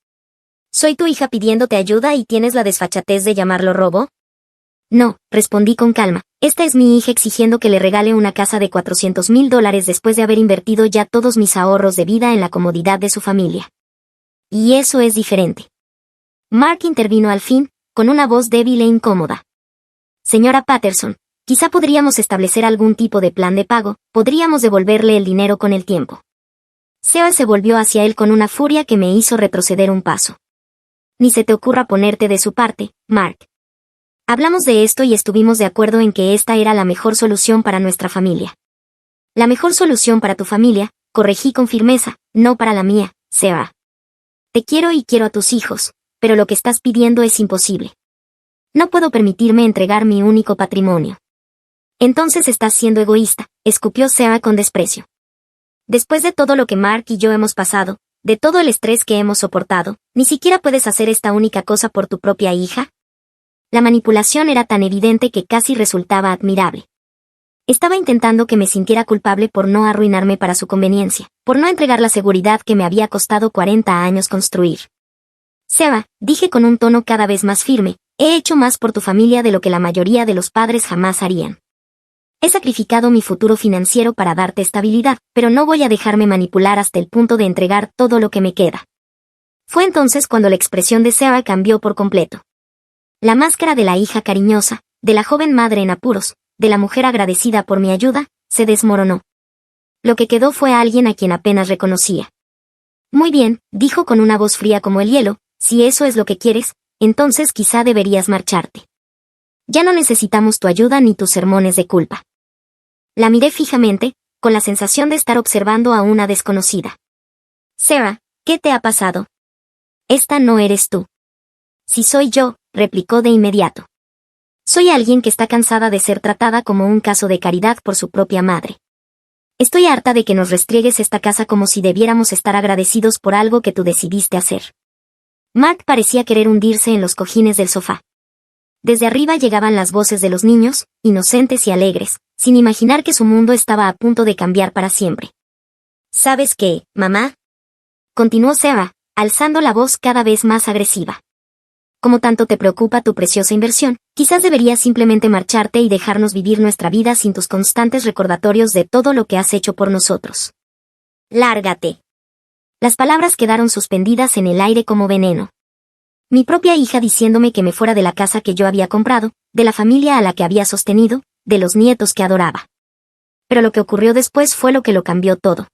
¿Soy tu hija pidiéndote ayuda y tienes la desfachatez de llamarlo robo? No, respondí con calma, esta es mi hija exigiendo que le regale una casa de $400,000 después de haber invertido ya todos mis ahorros de vida en la comodidad de su familia. Y eso es diferente. Mark intervino al fin, con una voz débil e incómoda. Señora Patterson, quizá podríamos establecer algún tipo de plan de pago, podríamos devolverle el dinero con el tiempo. Sarah se volvió hacia él con una furia que me hizo retroceder un paso. Ni se te ocurra ponerte de su parte, Mark. Hablamos de esto y estuvimos de acuerdo en que esta era la mejor solución para nuestra familia. La mejor solución para tu familia, corregí con firmeza, no para la mía, Sarah. Te quiero y quiero a tus hijos, pero lo que estás pidiendo es imposible. No puedo permitirme entregar mi único patrimonio. Entonces estás siendo egoísta, escupió Sarah con desprecio. Después de todo lo que Mark y yo hemos pasado, de todo el estrés que hemos soportado, ¿ni siquiera puedes hacer esta única cosa por tu propia hija? La manipulación era tan evidente que casi resultaba admirable. Estaba intentando que me sintiera culpable por no arruinarme para su conveniencia, por no entregar la seguridad que me había costado 40 años construir. Sarah, dije con un tono cada vez más firme, he hecho más por tu familia de lo que la mayoría de los padres jamás harían. He sacrificado mi futuro financiero para darte estabilidad, pero no voy a dejarme manipular hasta el punto de entregar todo lo que me queda. Fue entonces cuando la expresión de Sarah cambió por completo. La máscara de la hija cariñosa, de la joven madre en apuros, de la mujer agradecida por mi ayuda, se desmoronó. Lo que quedó fue alguien a quien apenas reconocía. Muy bien, dijo con una voz fría como el hielo, si eso es lo que quieres, entonces quizá deberías marcharte. Ya no necesitamos tu ayuda ni tus sermones de culpa. La miré fijamente, con la sensación de estar observando a una desconocida. Sarah, ¿qué te ha pasado? Esta no eres tú. Si soy yo, replicó de inmediato. Soy alguien que está cansada de ser tratada como un caso de caridad por su propia madre. Estoy harta de que nos restriegues esta casa como si debiéramos estar agradecidos por algo que tú decidiste hacer. Mark parecía querer hundirse en los cojines del sofá. Desde arriba llegaban las voces de los niños, inocentes y alegres, sin imaginar que su mundo estaba a punto de cambiar para siempre. ¿Sabes qué, mamá? Continuó Sarah, alzando la voz cada vez más agresiva. Como tanto te preocupa tu preciosa inversión, quizás deberías simplemente marcharte y dejarnos vivir nuestra vida sin tus constantes recordatorios de todo lo que has hecho por nosotros. ¡Lárgate! Las palabras quedaron suspendidas en el aire como veneno. Mi propia hija diciéndome que me fuera de la casa que yo había comprado, de la familia a la que había sostenido, de los nietos que adoraba. Pero lo que ocurrió después fue lo que lo cambió todo.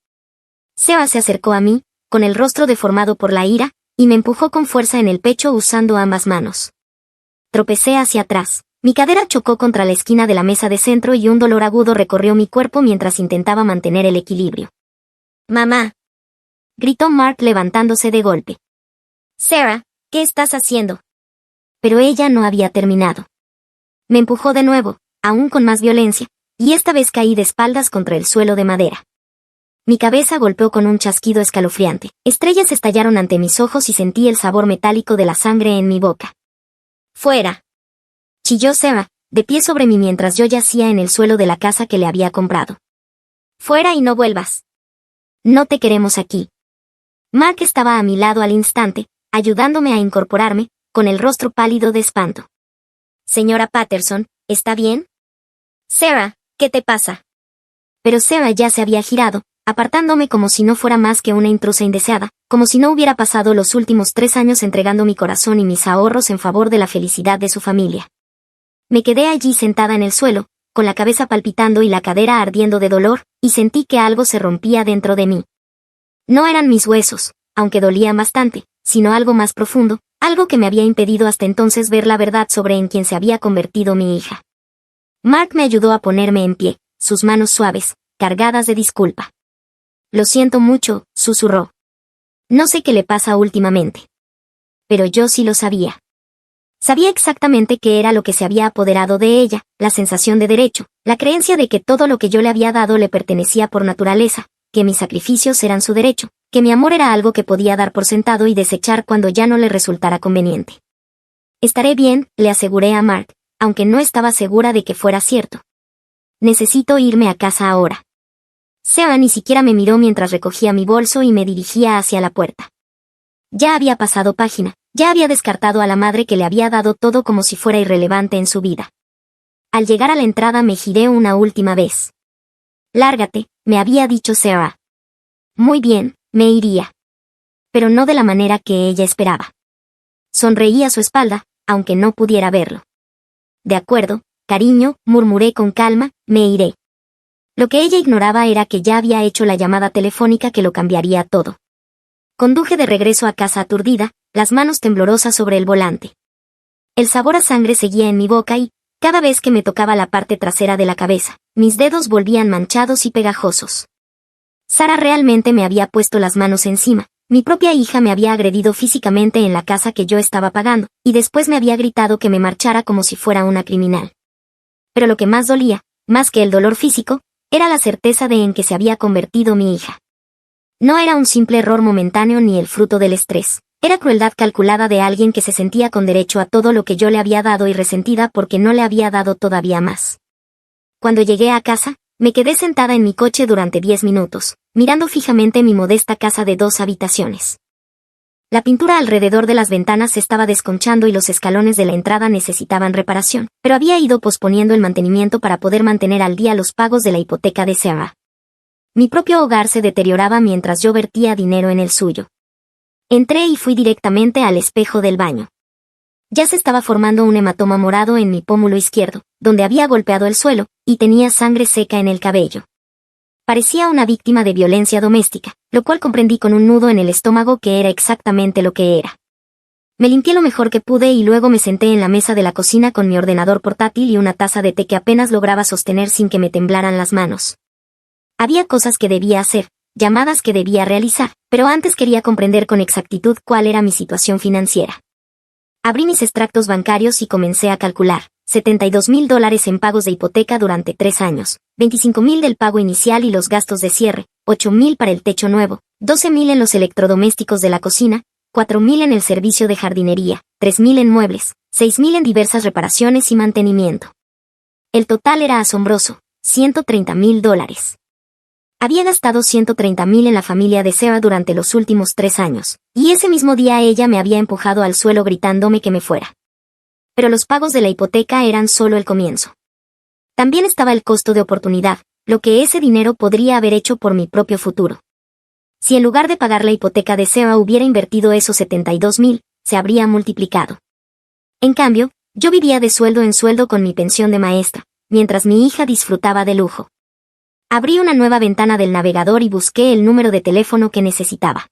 Sarah se acercó a mí, con el rostro deformado por la ira, y me empujó con fuerza en el pecho usando ambas manos. Tropecé hacia atrás. Mi cadera chocó contra la esquina de la mesa de centro y un dolor agudo recorrió mi cuerpo mientras intentaba mantener el equilibrio. ¡Mamá!, gritó Mark levantándose de golpe. Sarah, ¿qué estás haciendo? Pero ella no había terminado. Me empujó de nuevo, aún con más violencia, y esta vez caí de espaldas contra el suelo de madera. Mi cabeza golpeó con un chasquido escalofriante. Estrellas estallaron ante mis ojos y sentí el sabor metálico de la sangre en mi boca. ¡Fuera!, chilló Sarah, de pie sobre mí mientras yo yacía en el suelo de la casa que le había comprado. ¡Fuera y no vuelvas! No te queremos aquí. Mark estaba a mi lado al instante, ayudándome a incorporarme, con el rostro pálido de espanto. Señora Patterson, ¿está bien? Sarah, ¿qué te pasa? Pero Sarah ya se había girado, apartándome como si no fuera más que una intrusa indeseada, como si no hubiera pasado los últimos 3 años entregando mi corazón y mis ahorros en favor de la felicidad de su familia. Me quedé allí sentada en el suelo, con la cabeza palpitando y la cadera ardiendo de dolor, y sentí que algo se rompía dentro de mí. No eran mis huesos, aunque dolían bastante, sino algo más profundo, algo que me había impedido hasta entonces ver la verdad sobre en quien se había convertido mi hija. Mark me ayudó a ponerme en pie, sus manos suaves, cargadas de disculpa. Lo siento mucho, susurró. No sé qué le pasa últimamente. Pero yo sí lo sabía. Sabía exactamente qué era lo que se había apoderado de ella, la sensación de derecho, la creencia de que todo lo que yo le había dado le pertenecía por naturaleza, que mis sacrificios eran su derecho, que mi amor era algo que podía dar por sentado y desechar cuando ya no le resultara conveniente. Estaré bien, le aseguré a Mark, aunque no estaba segura de que fuera cierto. Necesito irme a casa ahora. Sarah ni siquiera me miró mientras recogía mi bolso y me dirigía hacia la puerta. Ya había pasado página, ya había descartado a la madre que le había dado todo como si fuera irrelevante en su vida. Al llegar a la entrada me giré una última vez. Lárgate, me había dicho Sarah. Muy bien, me iría. Pero no de la manera que ella esperaba. Sonreí a su espalda, aunque no pudiera verlo. De acuerdo, cariño, murmuré con calma, me iré. Lo que ella ignoraba era que ya había hecho la llamada telefónica que lo cambiaría todo. Conduje de regreso a casa aturdida, las manos temblorosas sobre el volante. El sabor a sangre seguía en mi boca y, cada vez que me tocaba la parte trasera de la cabeza, mis dedos volvían manchados y pegajosos. Sarah realmente me había puesto las manos encima, mi propia hija me había agredido físicamente en la casa que yo estaba pagando, y después me había gritado que me marchara como si fuera una criminal. Pero lo que más dolía, más que el dolor físico, era la certeza de en que se había convertido mi hija. No era un simple error momentáneo ni el fruto del estrés. Era crueldad calculada de alguien que se sentía con derecho a todo lo que yo le había dado y resentida porque no le había dado todavía más. Cuando llegué a casa, me quedé sentada en mi coche durante 10 minutos, mirando fijamente mi modesta casa de 2 habitaciones. La pintura alrededor de las ventanas se estaba desconchando y los escalones de la entrada necesitaban reparación, pero había ido posponiendo el mantenimiento para poder mantener al día los pagos de la hipoteca de Sarah. Mi propio hogar se deterioraba mientras yo vertía dinero en el suyo. Entré y fui directamente al espejo del baño. Ya se estaba formando un hematoma morado en mi pómulo izquierdo, donde había golpeado el suelo, y tenía sangre seca en el cabello. Parecía una víctima de violencia doméstica, lo cual comprendí con un nudo en el estómago que era exactamente lo que era. Me limpié lo mejor que pude y luego me senté en la mesa de la cocina con mi ordenador portátil y una taza de té que apenas lograba sostener sin que me temblaran las manos. Había cosas que debía hacer, llamadas que debía realizar, pero antes quería comprender con exactitud cuál era mi situación financiera. Abrí mis extractos bancarios y comencé a calcular. $72,000 en pagos de hipoteca durante 3 años, $25,000 del pago inicial y los gastos de cierre, $8,000 para el techo nuevo, $12,000 en los electrodomésticos de la cocina, $4,000 en el servicio de jardinería, $3,000 en muebles, $6,000 en diversas reparaciones y mantenimiento. El total era asombroso, $130,000. Había gastado $130,000 en la familia de Sarah durante los últimos 3 años, y ese mismo día ella me había empujado al suelo gritándome que me fuera. Pero los pagos de la hipoteca eran solo el comienzo. También estaba el costo de oportunidad, lo que ese dinero podría haber hecho por mi propio futuro. Si en lugar de pagar la hipoteca de Sarah hubiera invertido esos $72,000, se habría multiplicado. En cambio, yo vivía de sueldo en sueldo con mi pensión de maestra, mientras mi hija disfrutaba de lujo. Abrí una nueva ventana del navegador y busqué el número de teléfono que necesitaba.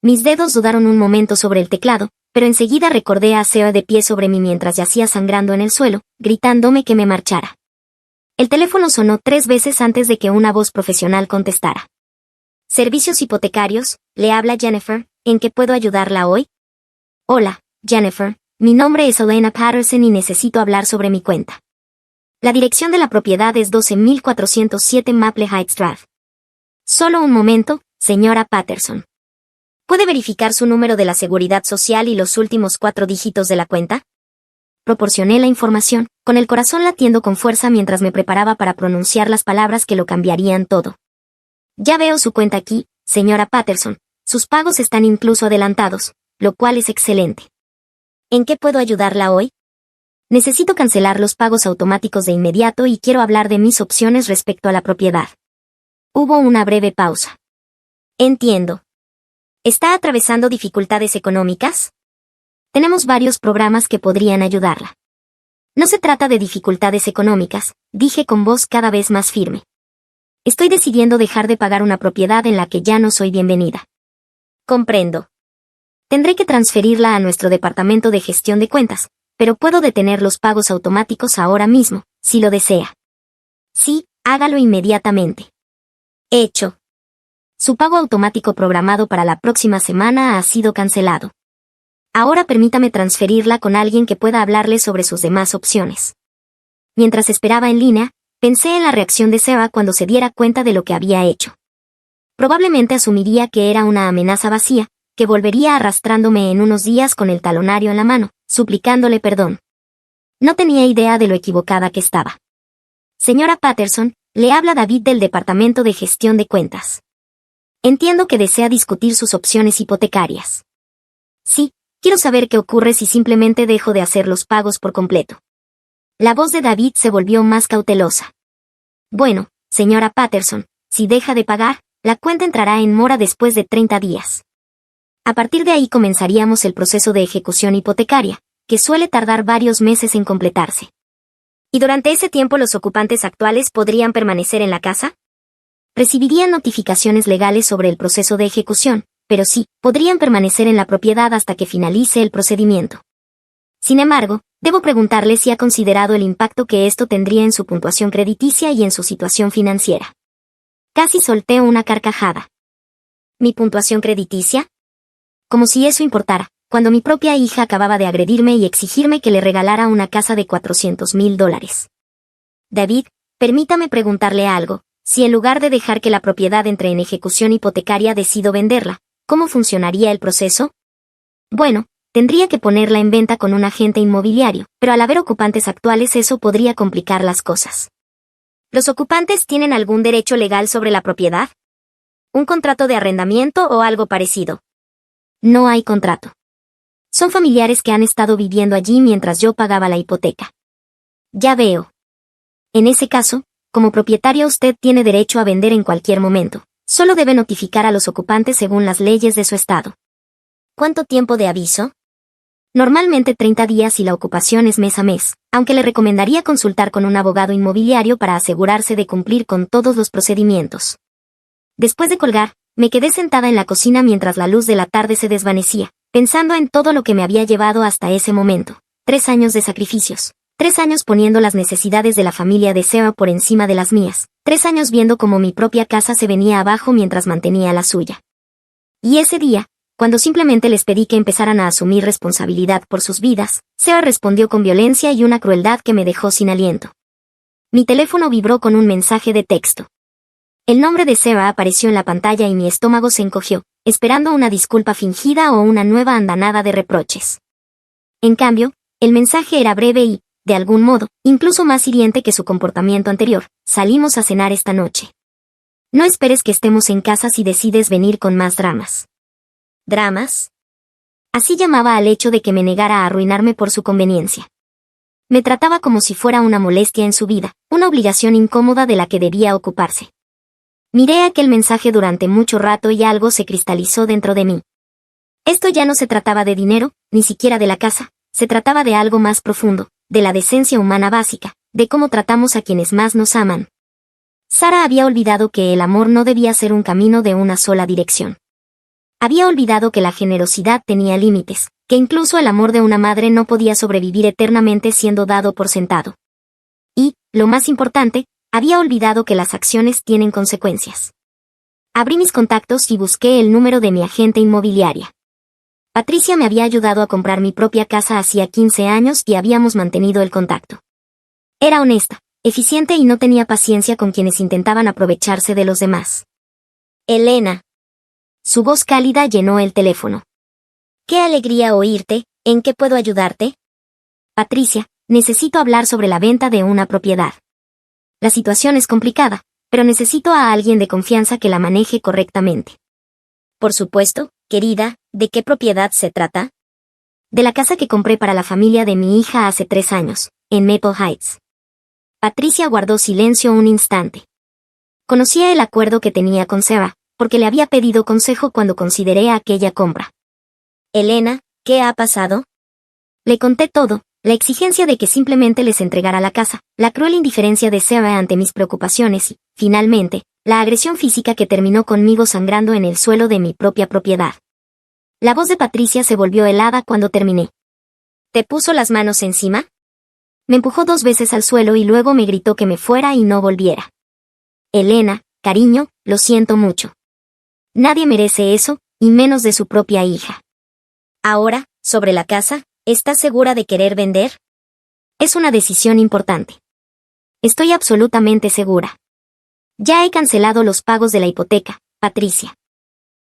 Mis dedos dudaron un momento sobre el teclado, pero enseguida recordé a Sarah de pie sobre mí mientras yacía sangrando en el suelo, gritándome que me marchara. El teléfono sonó 3 veces antes de que una voz profesional contestara. Servicios hipotecarios, le habla Jennifer, ¿en qué puedo ayudarla hoy? Hola, Jennifer, mi nombre es Elena Patterson y necesito hablar sobre mi cuenta. La dirección de la propiedad es 12,407 Maple Heights Drive. Solo un momento, señora Patterson. ¿Puede verificar su número de la seguridad social y los últimos 4 dígitos de la cuenta? Proporcioné la información, con el corazón latiendo con fuerza mientras me preparaba para pronunciar las palabras que lo cambiarían todo. Ya veo su cuenta aquí, señora Patterson, Sus pagos están incluso adelantados, lo cual es excelente. ¿En qué puedo ayudarla hoy? Necesito cancelar los pagos automáticos de inmediato y quiero hablar de mis opciones respecto a la propiedad. Hubo una breve pausa. Entiendo. ¿Está atravesando dificultades económicas? Tenemos varios programas que podrían ayudarla. No se trata de dificultades económicas, dije con voz cada vez más firme. Estoy decidiendo dejar de pagar una propiedad en la que ya no soy bienvenida. Comprendo. Tendré que transferirla a nuestro departamento de gestión de cuentas, pero puedo detener los pagos automáticos ahora mismo, si lo desea. Sí, hágalo inmediatamente. Hecho. Su pago automático programado para la próxima semana ha sido cancelado. Ahora permítame transferirla con alguien que pueda hablarle sobre sus demás opciones. Mientras esperaba en línea, pensé en la reacción de Seba cuando se diera cuenta de lo que había hecho. Probablemente asumiría que era una amenaza vacía, que volvería arrastrándome en unos días con el talonario en la mano, suplicándole perdón. No tenía idea de lo equivocada que estaba. Señora Patterson, le habla David del Departamento de Gestión de Cuentas. Entiendo que desea discutir sus opciones hipotecarias. Sí, quiero saber qué ocurre si simplemente dejo de hacer los pagos por completo. La voz de David se volvió más cautelosa. Bueno, señora Patterson, si deja de pagar, la cuenta entrará en mora después de 30 días. A partir de ahí comenzaríamos el proceso de ejecución hipotecaria, que suele tardar varios meses en completarse. ¿Y durante ese tiempo los ocupantes actuales podrían permanecer en la casa? Recibirían notificaciones legales sobre el proceso de ejecución, pero sí, podrían permanecer en la propiedad hasta que finalice el procedimiento. Sin embargo, debo preguntarle si ha considerado el impacto que esto tendría en su puntuación crediticia y en su situación financiera. Casi solté una carcajada. ¿Mi puntuación crediticia? Como si eso importara, cuando mi propia hija acababa de agredirme y exigirme que le regalara una casa de $400,000. David, permítame preguntarle algo, si en lugar de dejar que la propiedad entre en ejecución hipotecaria decido venderla, ¿cómo funcionaría el proceso? Bueno, tendría que ponerla en venta con un agente inmobiliario, pero al haber ocupantes actuales eso podría complicar las cosas. ¿Los ocupantes tienen algún derecho legal sobre la propiedad? ¿Un contrato de arrendamiento o algo parecido? No hay contrato. Son familiares que han estado viviendo allí mientras yo pagaba la hipoteca. Ya veo. En ese caso, como propietaria usted tiene derecho a vender en cualquier momento. Solo debe notificar a los ocupantes según las leyes de su estado. ¿Cuánto tiempo de aviso? Normalmente 30 días y la ocupación es mes a mes, aunque le recomendaría consultar con un abogado inmobiliario para asegurarse de cumplir con todos los procedimientos. Después de colgar, me quedé sentada en la cocina mientras la luz de la tarde se desvanecía, pensando en todo lo que me había llevado hasta ese momento. 3 años de sacrificios. 3 años poniendo las necesidades de la familia de Seba por encima de las mías. 3 años viendo cómo mi propia casa se venía abajo mientras mantenía la suya. Y ese día, cuando simplemente les pedí que empezaran a asumir responsabilidad por sus vidas, Seba respondió con violencia y una crueldad que me dejó sin aliento. Mi teléfono vibró con un mensaje de texto. El nombre de Seba apareció en la pantalla y mi estómago se encogió, esperando una disculpa fingida o una nueva andanada de reproches. En cambio, el mensaje era breve y, de algún modo, incluso más hiriente que su comportamiento anterior. Salimos a cenar esta noche. No esperes que estemos en casa si decides venir con más dramas. ¿Dramas? Así llamaba al hecho de que me negara a arruinarme por su conveniencia. Me trataba como si fuera una molestia en su vida, una obligación incómoda de la que debía ocuparse. Miré aquel mensaje durante mucho rato y algo se cristalizó dentro de mí. Esto ya no se trataba de dinero, ni siquiera de la casa, se trataba de algo más profundo, de la decencia humana básica, de cómo tratamos a quienes más nos aman. Sara había olvidado que el amor no debía ser un camino de una sola dirección. Había olvidado que la generosidad tenía límites, que incluso el amor de una madre no podía sobrevivir eternamente siendo dado por sentado. Y, lo más importante, había olvidado que las acciones tienen consecuencias. Abrí mis contactos y busqué el número de mi agente inmobiliaria. Patricia me había ayudado a comprar mi propia casa hacía 15 años y habíamos mantenido el contacto. Era honesta, eficiente y no tenía paciencia con quienes intentaban aprovecharse de los demás. Elena. Su voz cálida llenó el teléfono. ¡Qué alegría oírte! ¿En qué puedo ayudarte? Patricia, necesito hablar sobre la venta de una propiedad. La situación es complicada, pero necesito a alguien de confianza que la maneje correctamente. Por supuesto, querida, ¿de qué propiedad se trata? De la casa que compré para la familia de mi hija hace 3 años, en Maple Heights. Patricia guardó silencio un instante. Conocía el acuerdo que tenía con Sarah, porque le había pedido consejo cuando consideré aquella compra. Elena, ¿qué ha pasado? Le conté todo, la exigencia de que simplemente les entregara la casa, la cruel indiferencia de Sarah ante mis preocupaciones y, finalmente, la agresión física que terminó conmigo sangrando en el suelo de mi propia propiedad. La voz de Patricia se volvió helada cuando terminé. ¿Te puso las manos encima? Me empujó 2 veces al suelo y luego me gritó que me fuera y no volviera. Elena, cariño, lo siento mucho. Nadie merece eso, y menos de su propia hija. Ahora, sobre la casa, ¿estás segura de querer vender? Es una decisión importante. Estoy absolutamente segura. Ya he cancelado los pagos de la hipoteca, Patricia.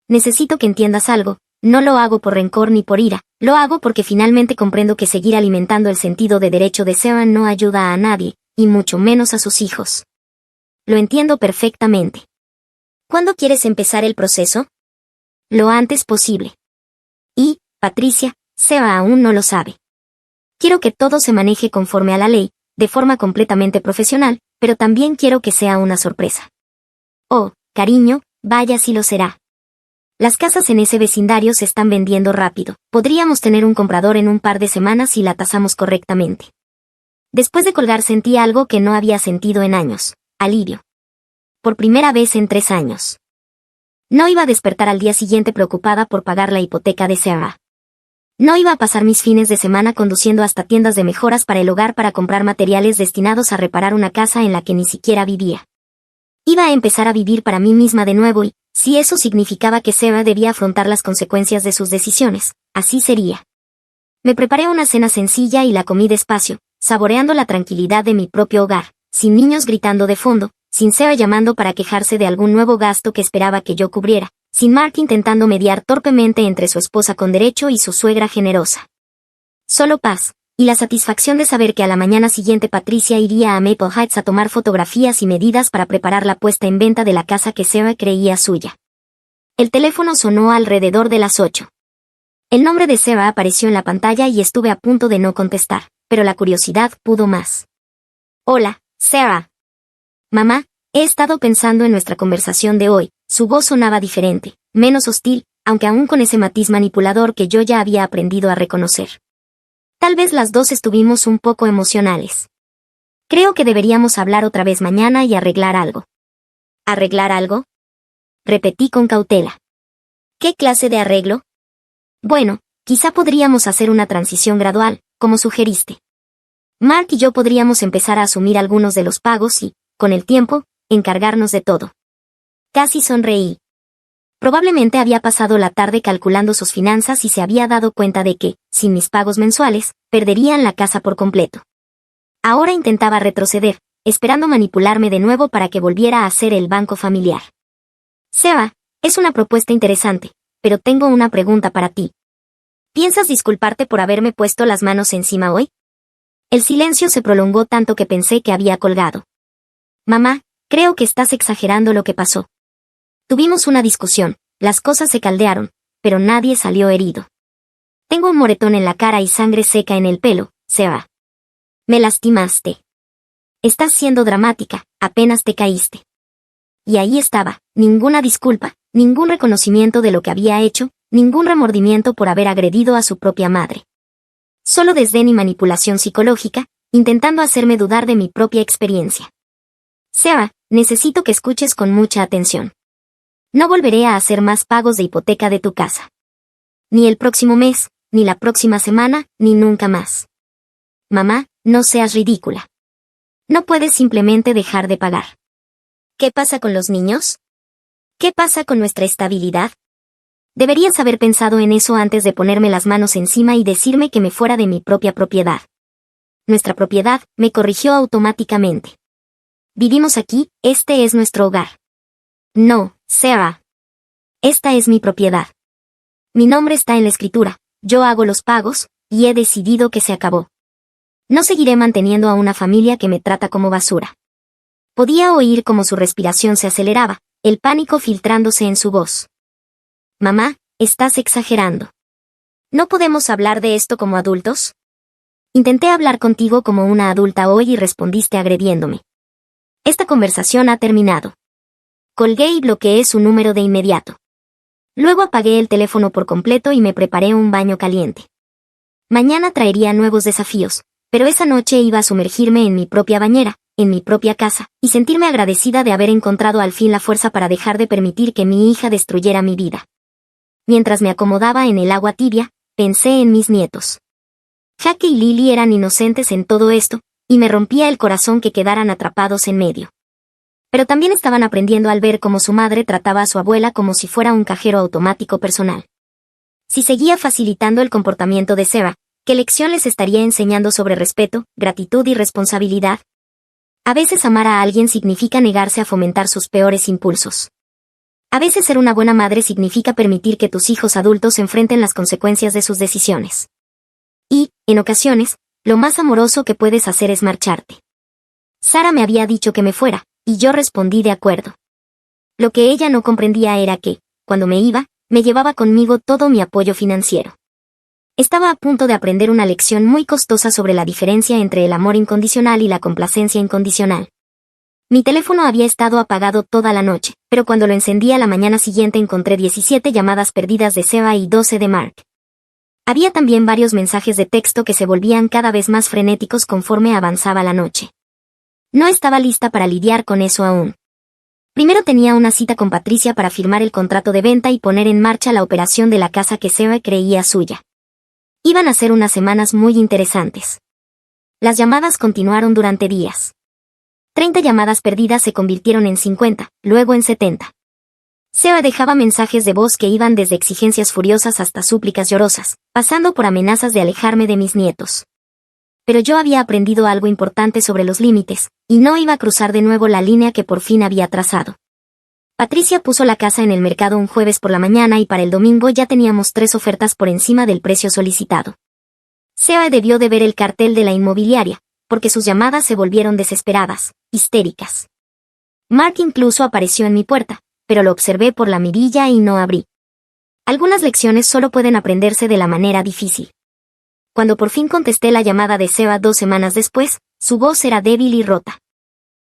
Necesito que entiendas algo. No lo hago por rencor ni por ira, lo hago porque finalmente comprendo que seguir alimentando el sentido de derecho de Sarah no ayuda a nadie, y mucho menos a sus hijos. Lo entiendo perfectamente. ¿Cuándo quieres empezar el proceso? Lo antes posible. Y, Patricia, Sarah aún no lo sabe. Quiero que todo se maneje conforme a la ley, de forma completamente profesional, pero también quiero que sea una sorpresa. Oh, cariño, vaya si lo será. Las casas en ese vecindario se están vendiendo rápido. Podríamos tener un comprador en un par de semanas si la tasamos correctamente. Después de colgar sentí algo que no había sentido en años. Alivio. Por primera vez en 3 años. No iba a despertar al día siguiente preocupada por pagar la hipoteca de Sarah. No iba a pasar mis fines de semana conduciendo hasta tiendas de mejoras para el hogar para comprar materiales destinados a reparar una casa en la que ni siquiera vivía. Iba a empezar a vivir para mí misma de nuevo y, si eso significaba que Sarah debía afrontar las consecuencias de sus decisiones, así sería. Me preparé una cena sencilla y la comí despacio, saboreando la tranquilidad de mi propio hogar, sin niños gritando de fondo, sin Sarah llamando para quejarse de algún nuevo gasto que esperaba que yo cubriera, sin Mark intentando mediar torpemente entre su esposa con derecho y su suegra generosa. Solo paz, y la satisfacción de saber que a la mañana siguiente Patricia iría a Maple Heights a tomar fotografías y medidas para preparar la puesta en venta de la casa que Sarah creía suya. El teléfono sonó alrededor de las 8. El nombre de Sarah apareció en la pantalla y estuve a punto de no contestar, pero la curiosidad pudo más. Hola, Sarah. Mamá, he estado pensando en nuestra conversación de hoy. Su voz sonaba diferente, menos hostil, aunque aún con ese matiz manipulador que yo ya había aprendido a reconocer. Tal vez las dos estuvimos un poco emocionales. Creo que deberíamos hablar otra vez mañana y arreglar algo. ¿Arreglar algo? Repetí con cautela. ¿Qué clase de arreglo? Bueno, quizá podríamos hacer una transición gradual, como sugeriste. Mark y yo podríamos empezar a asumir algunos de los pagos y, con el tiempo, encargarnos de todo. Casi sonreí. Probablemente había pasado la tarde calculando sus finanzas y se había dado cuenta de que, sin mis pagos mensuales, perderían la casa por completo. Ahora intentaba retroceder, esperando manipularme de nuevo para que volviera a ser el banco familiar. Sarah, es una propuesta interesante, pero tengo una pregunta para ti. ¿Piensas disculparte por haberme puesto las manos encima hoy? El silencio se prolongó tanto que pensé que había colgado. Mamá, creo que estás exagerando lo que pasó. Tuvimos una discusión, las cosas se caldearon, pero nadie salió herido. Tengo un moretón en la cara y sangre seca en el pelo, Sarah. Me lastimaste. Estás siendo dramática, apenas te caíste. Y ahí estaba, ninguna disculpa, ningún reconocimiento de lo que había hecho, ningún remordimiento por haber agredido a su propia madre. Solo desdén y manipulación psicológica, intentando hacerme dudar de mi propia experiencia. Sarah, necesito que escuches con mucha atención. No volveré a hacer más pagos de hipoteca de tu casa. Ni el próximo mes, ni la próxima semana, ni nunca más. Mamá, no seas ridícula. No puedes simplemente dejar de pagar. ¿Qué pasa con los niños? ¿Qué pasa con nuestra estabilidad? Deberías haber pensado en eso antes de ponerme las manos encima y decirme que me fuera de mi propia propiedad. Nuestra propiedad, me corrigió automáticamente. Vivimos aquí, este es nuestro hogar. No, Sarah. Esta es mi propiedad. Mi nombre está en la escritura, yo hago los pagos, y he decidido que se acabó. No seguiré manteniendo a una familia que me trata como basura. Podía oír cómo su respiración se aceleraba, el pánico filtrándose en su voz. Mamá, estás exagerando. ¿No podemos hablar de esto como adultos? Intenté hablar contigo como una adulta hoy y respondiste agrediéndome. Esta conversación ha terminado. Colgué y bloqueé su número de inmediato. Luego apagué el teléfono por completo y me preparé un baño caliente. Mañana traería nuevos desafíos, pero esa noche iba a sumergirme en mi propia bañera, en mi propia casa, y sentirme agradecida de haber encontrado al fin la fuerza para dejar de permitir que mi hija destruyera mi vida. Mientras me acomodaba en el agua tibia, pensé en mis nietos. Jaque y Lily eran inocentes en todo esto, y me rompía el corazón que quedaran atrapados en medio. Pero también estaban aprendiendo al ver cómo su madre trataba a su abuela como si fuera un cajero automático personal. Si seguía facilitando el comportamiento de Sarah, ¿qué lección les estaría enseñando sobre respeto, gratitud y responsabilidad? A veces amar a alguien significa negarse a fomentar sus peores impulsos. A veces ser una buena madre significa permitir que tus hijos adultos enfrenten las consecuencias de sus decisiones. Y, en ocasiones, lo más amoroso que puedes hacer es marcharte. Sarah me había dicho que me fuera, y yo respondí de acuerdo. Lo que ella no comprendía era que, cuando me iba, me llevaba conmigo todo mi apoyo financiero. Estaba a punto de aprender una lección muy costosa sobre la diferencia entre el amor incondicional y la complacencia incondicional. Mi teléfono había estado apagado toda la noche, pero cuando lo encendí a la mañana siguiente encontré 17 llamadas perdidas de Sarah y 12 de Mark. Había también varios mensajes de texto que se volvían cada vez más frenéticos conforme avanzaba la noche. No estaba lista para lidiar con eso aún. Primero tenía una cita con Patricia para firmar el contrato de venta y poner en marcha la operación de la casa que Sarah creía suya. Iban a ser unas semanas muy interesantes. Las llamadas continuaron durante días. 30 llamadas perdidas se convirtieron en 50, luego en 70. Sarah dejaba mensajes de voz que iban desde exigencias furiosas hasta súplicas llorosas, pasando por amenazas de alejarme de mis nietos. Pero yo había aprendido algo importante sobre los límites, y no iba a cruzar de nuevo la línea que por fin había trazado. Patricia puso la casa en el mercado un jueves por la mañana y para el domingo ya teníamos 3 ofertas por encima del precio solicitado. Sarah debió de ver el cartel de la inmobiliaria, porque sus llamadas se volvieron desesperadas, histéricas. Mark incluso apareció en mi puerta, pero lo observé por la mirilla y no abrí. Algunas lecciones solo pueden aprenderse de la manera difícil. Cuando por fin contesté la llamada de Sarah 2 semanas después, su voz era débil y rota.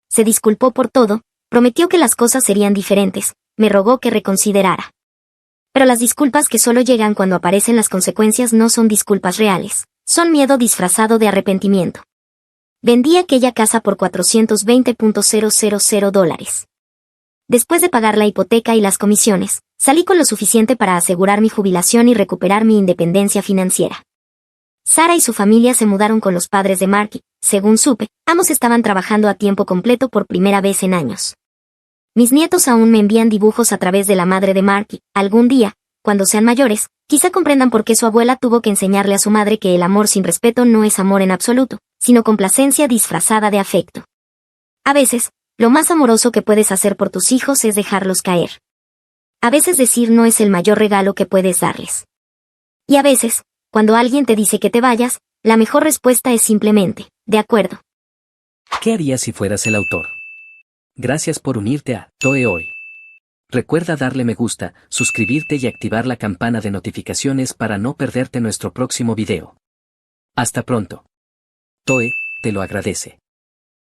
Se disculpó por todo, prometió que las cosas serían diferentes, me rogó que reconsiderara. Pero las disculpas que solo llegan cuando aparecen las consecuencias no son disculpas reales, son miedo disfrazado de arrepentimiento. Vendí aquella casa por $420,000. Después de pagar la hipoteca y las comisiones, salí con lo suficiente para asegurar mi jubilación y recuperar mi independencia financiera. Sarah y su familia se mudaron con los padres de Mark y, según supe, ambos estaban trabajando a tiempo completo por primera vez en años. Mis nietos aún me envían dibujos a través de la madre de Mark y, algún día, cuando sean mayores, quizá comprendan por qué su abuela tuvo que enseñarle a su madre que el amor sin respeto no es amor en absoluto, sino complacencia disfrazada de afecto. A veces, lo más amoroso que puedes hacer por tus hijos es dejarlos caer. A veces decir no es el mayor regalo que puedes darles. Y a veces, cuando alguien te dice que te vayas, la mejor respuesta es simplemente, de acuerdo. ¿Qué harías si fueras el autor? Gracias por unirte a Toe Hoy. Recuerda darle me gusta, suscribirte y activar la campana de notificaciones para no perderte nuestro próximo video. Hasta pronto. Toe, te lo agradece.